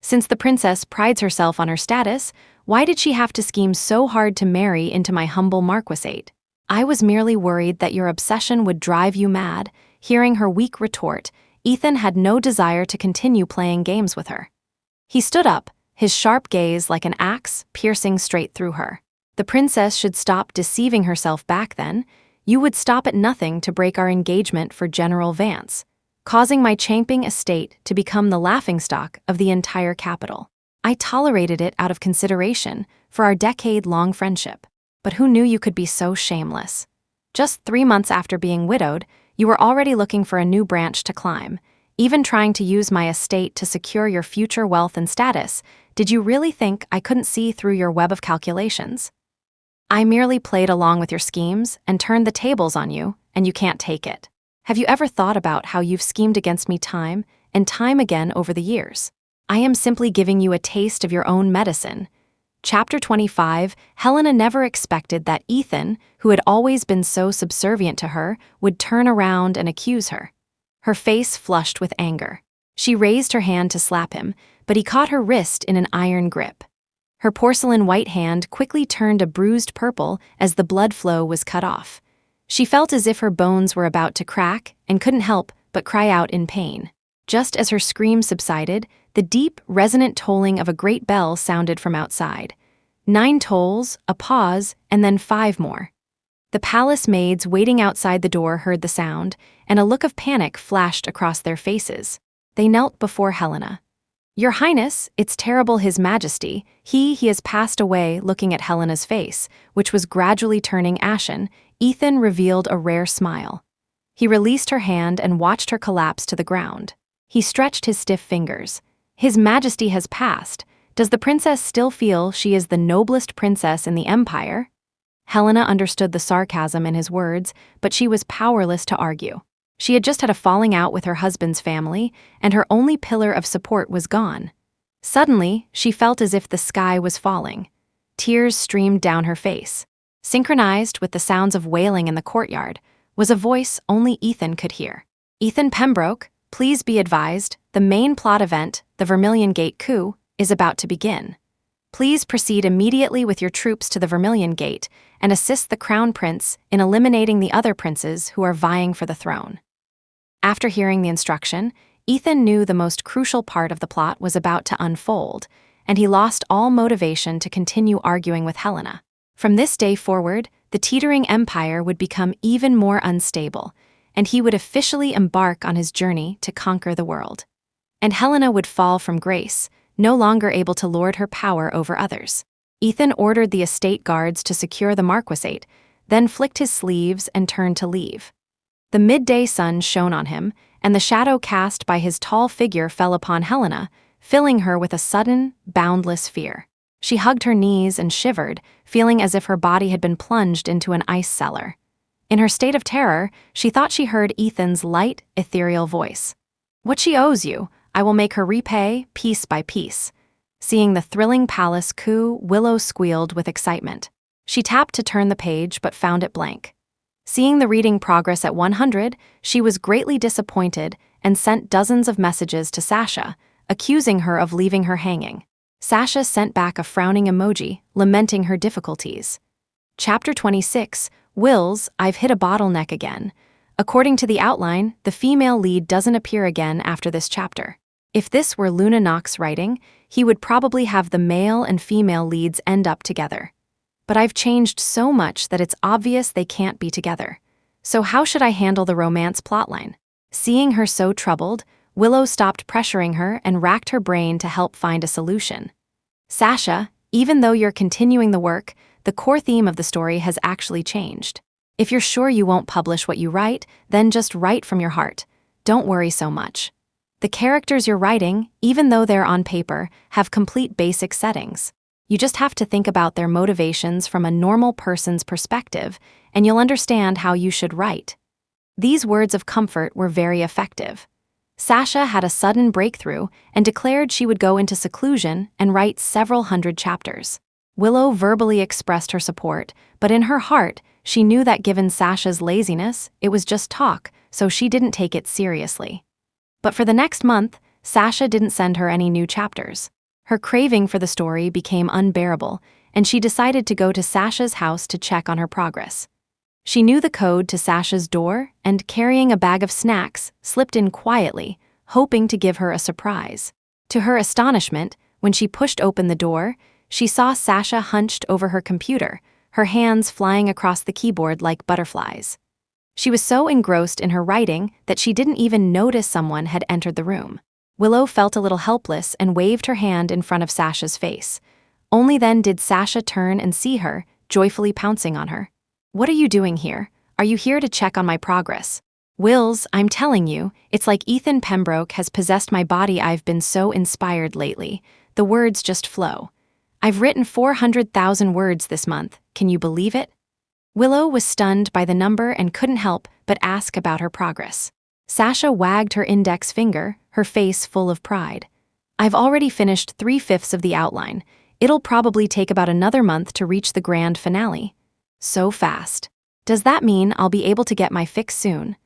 "Since the princess prides herself on her status, why did she have to scheme so hard to marry into my humble marquisate? I was merely worried that your obsession would drive you mad." Hearing her weak retort, Ethan had no desire to continue playing games with her. He stood up, his sharp gaze like an axe piercing straight through her. "The princess should stop deceiving herself back then. You would stop at nothing to break our engagement for General Vance, causing my champing estate to become the laughingstock of the entire capital. I tolerated it out of consideration for our decade-long friendship. But who knew you could be so shameless? Just 3 months after being widowed, you were already looking for a new branch to climb, even trying to use my estate to secure your future wealth and status. Did you really think I couldn't see through your web of calculations? I merely played along with your schemes and turned the tables on you, and you can't take it. Have you ever thought about how you've schemed against me time and time again over the years? I am simply giving you a taste of your own medicine." Chapter 25. Helena never expected that Ethan, who had always been so subservient to her, would turn around and accuse her. Her face flushed with anger. She raised her hand to slap him, but he caught her wrist in an iron grip. Her porcelain white hand quickly turned a bruised purple as the blood flow was cut off. She felt as if her bones were about to crack and couldn't help but cry out in pain. Just as her scream subsided, the deep, resonant tolling of a great bell sounded from outside. 9 tolls, a pause, and then 5 more. The palace maids waiting outside the door heard the sound, and a look of panic flashed across their faces. They knelt before Helena. "Your Highness, it's terrible, His Majesty. He has passed away." Looking at Helena's face, which was gradually turning ashen, Ethan revealed a rare smile. He released her hand and watched her collapse to the ground. He stretched his stiff fingers. "His Majesty has passed. Does the princess still feel she is the noblest princess in the empire?" Helena understood the sarcasm in his words, but she was powerless to argue. She had just had a falling out with her husband's family, and her only pillar of support was gone. Suddenly, she felt as if the sky was falling. Tears streamed down her face. Synchronized with the sounds of wailing in the courtyard was a voice only Ethan could hear. "Ethan Pembroke, please be advised, the main plot event, the Vermilion Gate coup, is about to begin. Please proceed immediately with your troops to the Vermilion Gate and assist the Crown Prince in eliminating the other princes who are vying for the throne." After hearing the instruction, Ethan knew the most crucial part of the plot was about to unfold, and he lost all motivation to continue arguing with Helena. From this day forward, the teetering empire would become even more unstable, and he would officially embark on his journey to conquer the world. And Helena would fall from grace, no longer able to lord her power over others. Ethan ordered the estate guards to secure the marquisate, then flicked his sleeves and turned to leave. The midday sun shone on him, and the shadow cast by his tall figure fell upon Helena, filling her with a sudden, boundless fear. She hugged her knees and shivered, feeling as if her body had been plunged into an ice cellar. In her state of terror, she thought she heard Ethan's light, ethereal voice. "What she owes you, I will make her repay, piece by piece." Seeing the thrilling palace coup, Willow squealed with excitement. She tapped to turn the page but found it blank. Seeing the reading progress at 100, she was greatly disappointed and sent dozens of messages to Sasha, accusing her of leaving her hanging. Sasha sent back a frowning emoji, lamenting her difficulties. Chapter 26, Wills, I've hit a bottleneck again. According to the outline, the female lead doesn't appear again after this chapter. If this were Luna Knox writing, he would probably have the male and female leads end up together. But I've changed so much that it's obvious they can't be together. So how should I handle the romance plotline? Seeing her so troubled, Willow stopped pressuring her and racked her brain to help find a solution. Sasha, even though you're continuing the work, the core theme of the story has actually changed. If you're sure you won't publish what you write, then just write from your heart. Don't worry so much. The characters you're writing, even though they're on paper, have complete basic settings. You just have to think about their motivations from a normal person's perspective, and you'll understand how you should write. These words of comfort were very effective. Sasha had a sudden breakthrough and declared she would go into seclusion and write several hundred chapters. Willow verbally expressed her support, but in her heart, she knew that given Sasha's laziness, it was just talk, so she didn't take it seriously. But for the next month, Sasha didn't send her any new chapters. Her craving for the story became unbearable, and she decided to go to Sasha's house to check on her progress. She knew the code to Sasha's door and, carrying a bag of snacks, slipped in quietly, hoping to give her a surprise. To her astonishment, when she pushed open the door, she saw Sasha hunched over her computer, her hands flying across the keyboard like butterflies. She was so engrossed in her writing that she didn't even notice someone had entered the room. Willow felt a little helpless and waved her hand in front of Sasha's face. Only then did Sasha turn and see her, joyfully pouncing on her. "What are you doing here? Are you here to check on my progress?" "Wills, I'm telling you, it's like Ethan Pembroke has possessed my body. I've been so inspired lately. The words just flow. I've written 400,000 words this month. Can you believe it?" Willow was stunned by the number and couldn't help but ask about her progress. Sasha wagged her index finger, her face full of pride. "I've already finished 3/5 of the outline. It'll probably take about another month to reach the grand finale." "So fast. Does that mean I'll be able to get my fix soon?"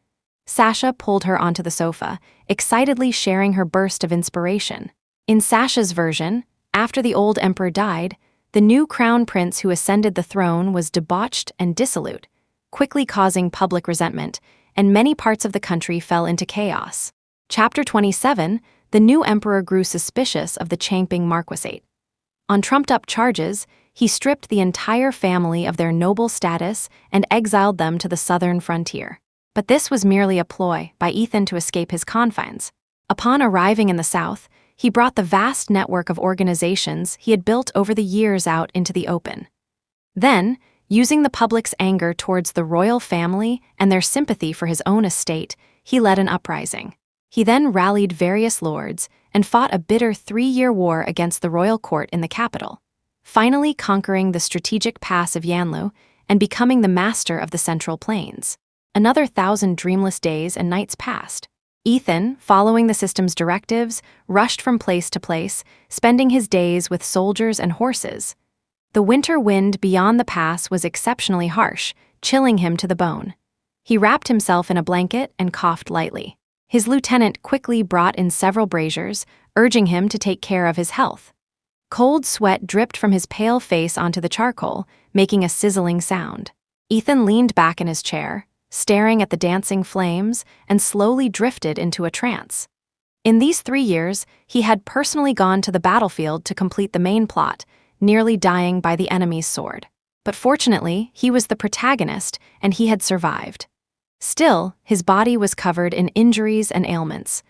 Sasha pulled her onto the sofa, excitedly sharing her burst of inspiration. In Sasha's version, after the old emperor died, the new crown prince who ascended the throne was debauched and dissolute, quickly causing public resentment, and many parts of the country fell into chaos. Chapter 27, the new emperor grew suspicious of the Changping Marquisate. On trumped-up charges, he stripped the entire family of their noble status and exiled them to the southern frontier. But this was merely a ploy by Ethan to escape his confines. Upon arriving in the south, he brought the vast network of organizations he had built over the years out into the open. Then, using the public's anger towards the royal family and their sympathy for his own estate, he led an uprising. He then rallied various lords and fought a bitter 3-year war against the royal court in the capital, finally conquering the strategic pass of Yanlu and becoming the master of the Central Plains. Another 1,000 dreamless days and nights passed. Ethan, following the system's directives, rushed from place to place, spending his days with soldiers and horses. The winter wind beyond the pass was exceptionally harsh, chilling him to the bone. He wrapped himself in a blanket and coughed lightly. His lieutenant quickly brought in several braziers, urging him to take care of his health. Cold sweat dripped from his pale face onto the charcoal, making a sizzling sound. Ethan leaned back in his chair, staring at the dancing flames, and slowly drifted into a trance. In these 3 years, he had personally gone to the battlefield to complete the main plot, nearly dying by the enemy's sword. But fortunately, he was the protagonist, and he had survived. Still, his body was covered in injuries and ailments.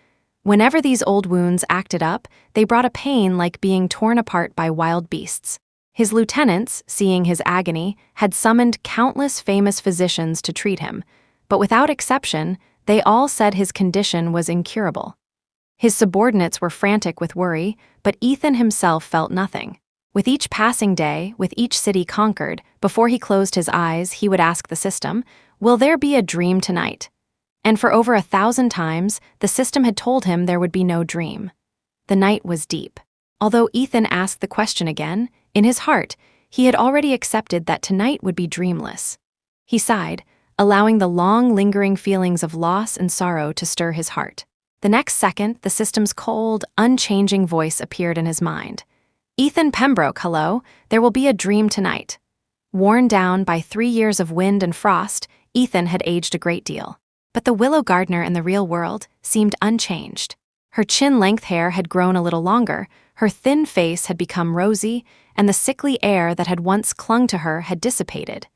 Whenever these old wounds acted up, they brought a pain like being torn apart by wild beasts. His lieutenants, seeing his agony, had summoned countless famous physicians to treat him, but without exception, they all said his condition was incurable. His subordinates were frantic with worry, but Ethan himself felt nothing. With each passing day, with each city conquered, before he closed his eyes, he would ask the system, "Will there be a dream tonight?" And for over 1,000 times, the system had told him there would be no dream. The night was deep. Although Ethan asked the question again, in his heart, he had already accepted that tonight would be dreamless. He sighed, allowing the long, lingering feelings of loss and sorrow to stir his heart. The next second, the system's cold, unchanging voice appeared in his mind. "Ethan Pembroke, hello, there will be a dream tonight." Worn down by 3 years of wind and frost, Ethan had aged a great deal. But the Willow Gardner in the real world seemed unchanged. Her chin-length hair had grown a little longer, her thin face had become rosy, and the sickly air that had once clung to her had dissipated.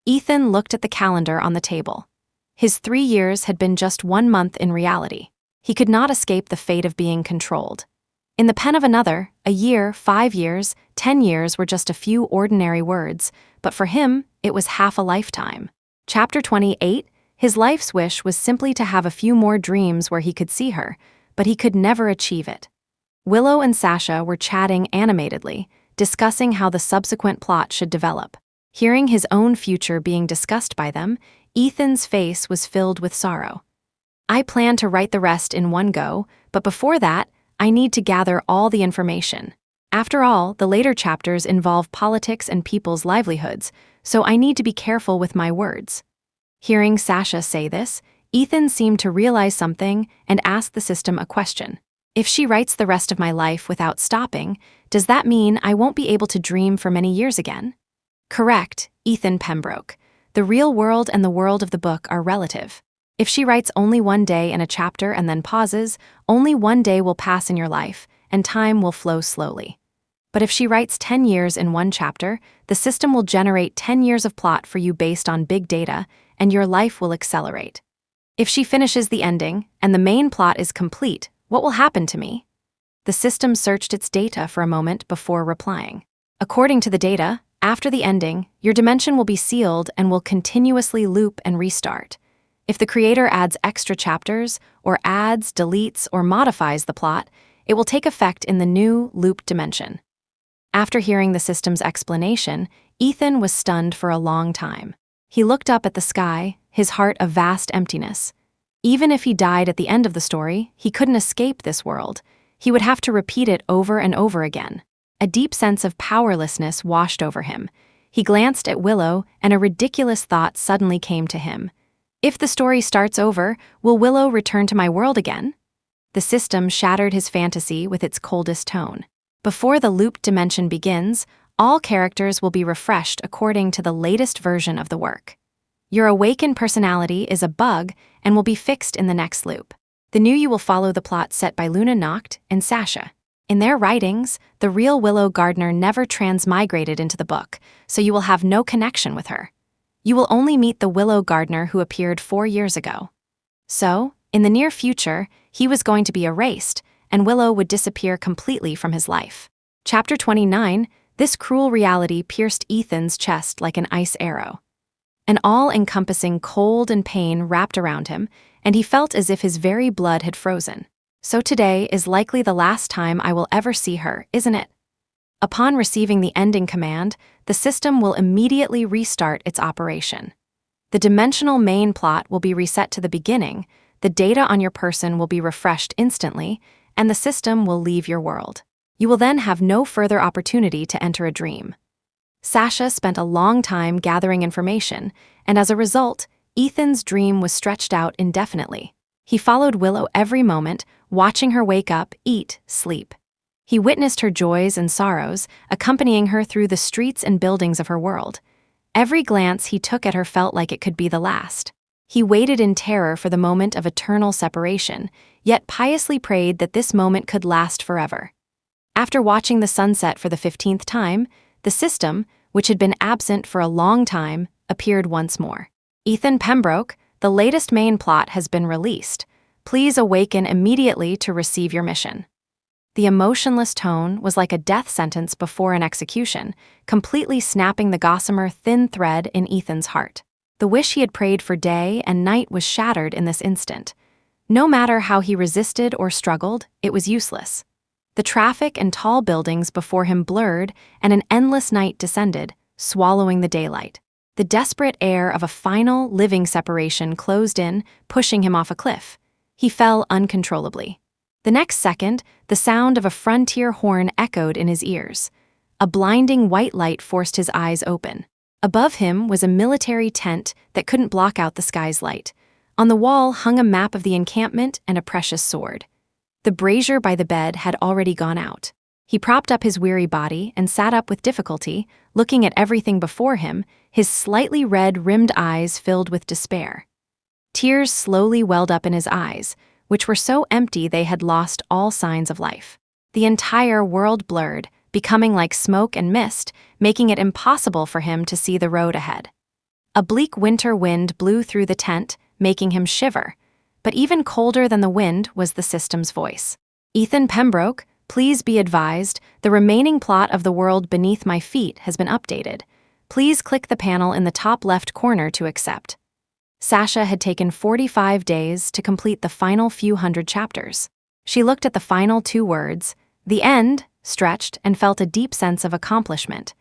Ethan looked at the calendar on the table. His 3 years had been just 1 month in reality. He could not escape the fate of being controlled. In the pen of another, a year, 5 years, 10 years were just a few ordinary words, but for him, it was half a lifetime. Chapter 28, his life's wish was simply to have a few more dreams where he could see her, but he could never achieve it. Willow and Sasha were chatting animatedly, discussing how the subsequent plot should develop. Hearing his own future being discussed by them, Ethan's face was filled with sorrow. "I plan to write the rest in one go, but before that, I need to gather all the information. After all, the later chapters involve politics and people's livelihoods, so I need to be careful with my words." Hearing Sasha say this, Ethan seemed to realize something and asked the system a question. "If she writes the rest of my life without stopping, does that mean I won't be able to dream for many years again?" "Correct, Ethan Pembroke. The real world and the world of the book are relative. If she writes only 1 day in a chapter and then pauses, only 1 day will pass in your life, and time will flow slowly. But if she writes 10 years in 1 chapter, the system will generate 10 years of plot for you based on big data, and your life will accelerate. If she finishes the ending, and the main plot is complete, what will happen to me?" The system searched its data for a moment before replying. "According to the data, after the ending, your dimension will be sealed and will continuously loop and restart. If the creator adds extra chapters, or adds, deletes, or modifies the plot, it will take effect in the new, looped dimension." After hearing the system's explanation, Ethan was stunned for a long time. He looked up at the sky, his heart a vast emptiness. Even if he died at the end of the story, he couldn't escape this world. He would have to repeat it over and over again. A deep sense of powerlessness washed over him. He glanced at Willow, and a ridiculous thought suddenly came to him. "If the story starts over, will Willow return to my world again?" The system shattered his fantasy with its coldest tone. Before the looped dimension begins, all characters will be refreshed according to the latest version of the work. Your awakened personality is a bug and will be fixed in the next loop. The new you will follow the plot set by Luna Noct and Sasha. In their writings, the real Willow Gardner never transmigrated into the book, so you will have no connection with her. You will only meet the Willow Gardner who appeared 4 years ago. So, in the near future, he was going to be erased, and Willow would disappear completely from his life. Chapter 29, this cruel reality pierced Ethan's chest like an ice arrow. An all-encompassing cold and pain wrapped around him, and he felt as if his very blood had frozen. So today is likely the last time I will ever see her, isn't it? Upon receiving the ending command, the system will immediately restart its operation. The dimensional main plot will be reset to the beginning, the data on your person will be refreshed instantly, and the system will leave your world. You will then have no further opportunity to enter a dream. Sasha spent a long time gathering information, and as a result, Ethan's dream was stretched out indefinitely. He followed Willow every moment, watching her wake up, eat, sleep. He witnessed her joys and sorrows, accompanying her through the streets and buildings of her world. Every glance he took at her felt like it could be the last. He waited in terror for the moment of eternal separation, yet piously prayed that this moment could last forever. After watching the sunset for the 15th time, the system, which had been absent for a long time, appeared once more. "Ethan Pembroke, the latest main plot has been released. Please awaken immediately to receive your mission." The emotionless tone was like a death sentence before an execution, completely snapping the gossamer thin thread in Ethan's heart. The wish he had prayed for day and night was shattered in this instant. No matter how he resisted or struggled, it was useless. The traffic and tall buildings before him blurred, and an endless night descended, swallowing the daylight. The desperate air of a final, living separation closed in, pushing him off a cliff. He fell uncontrollably. The next second, the sound of a frontier horn echoed in his ears. A blinding white light forced his eyes open. Above him was a military tent that couldn't block out the sky's light. On the wall hung a map of the encampment and a precious sword. The brazier by the bed had already gone out. He propped up his weary body and sat up with difficulty, looking at everything before him, his slightly red-rimmed eyes filled with despair. Tears slowly welled up in his eyes, which were so empty they had lost all signs of life. The entire world blurred, becoming like smoke and mist, making it impossible for him to see the road ahead. A bleak winter wind blew through the tent, making him shiver. But even colder than the wind was the system's voice. "Ethan Pembroke, please be advised, the remaining plot of The World Beneath My Feet has been updated. Please click the panel in the top left corner to accept." Sasha had taken 45 days to complete the final few hundred chapters. She looked at the final 2 words, "The End," stretched and felt a deep sense of accomplishment.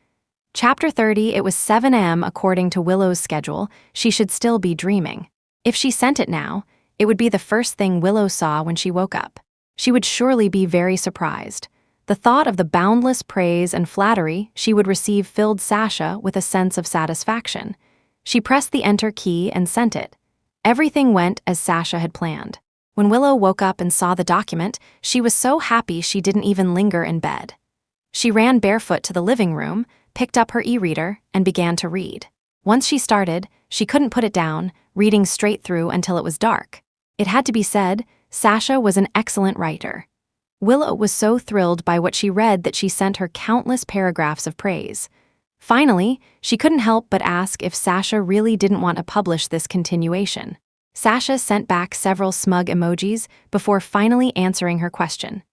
Chapter 30, it was 7 a.m. according to Willow's schedule. She should still be dreaming. If she sent it now, it would be the first thing Willow saw when she woke up. She would surely be very surprised. The thought of the boundless praise and flattery she would receive filled Sasha with a sense of satisfaction. She pressed the enter key and sent it. Everything went as Sasha had planned. When Willow woke up and saw the document, she was so happy she didn't even linger in bed. She ran barefoot to the living room, picked up her e-reader, and began to read. Once she started, she couldn't put it down, reading straight through until it was dark. It had to be said, Sasha was an excellent writer. Willow was so thrilled by what she read that she sent her countless paragraphs of praise. Finally, she couldn't help but ask if Sasha really didn't want to publish this continuation. Sasha sent back several smug emojis before finally answering her question.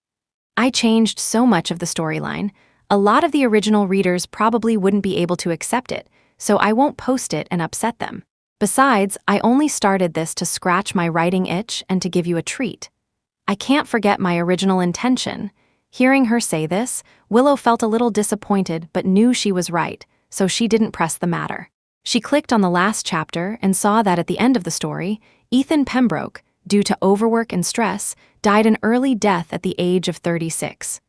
"I changed so much of the storyline. A lot of the original readers probably wouldn't be able to accept it, so I won't post it and upset them. Besides, I only started this to scratch my writing itch and to give you a treat. I can't forget my original intention." Hearing her say this, Willow felt a little disappointed but knew she was right, so she didn't press the matter. She clicked on the last chapter and saw that at the end of the story, Ethan Pembroke, due to overwork and stress, died an early death at the age of 36.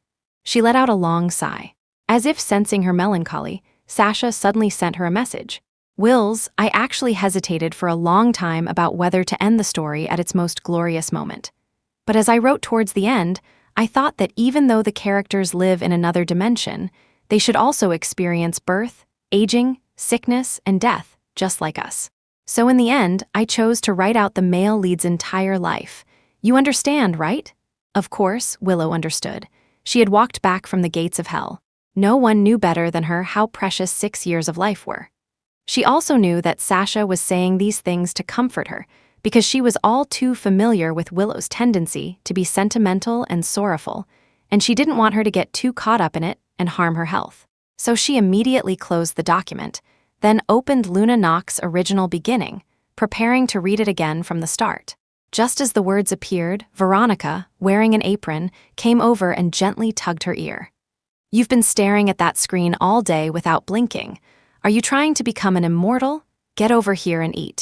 She let out a long sigh. As if sensing her melancholy, Sasha suddenly sent her a message. "Wills, I actually hesitated for a long time about whether to end the story at its most glorious moment. But as I wrote towards the end, I thought that even though the characters live in another dimension, they should also experience birth, aging, sickness, and death, just like us. So in the end, I chose to write out the male lead's entire life. You understand, right?" Of course, Willow understood. She had walked back from the gates of hell. No one knew better than her how precious 6 years of life were. She also knew that Sasha was saying these things to comfort her, because she was all too familiar with Willow's tendency to be sentimental and sorrowful, and she didn't want her to get too caught up in it and harm her health. So she immediately closed the document, then opened Luna Knox's original beginning, preparing to read it again from the start. Just as the words appeared, Veronica, wearing an apron, came over and gently tugged her ear. "You've been staring at that screen all day without blinking. Are you trying to become an immortal? Get over here and eat."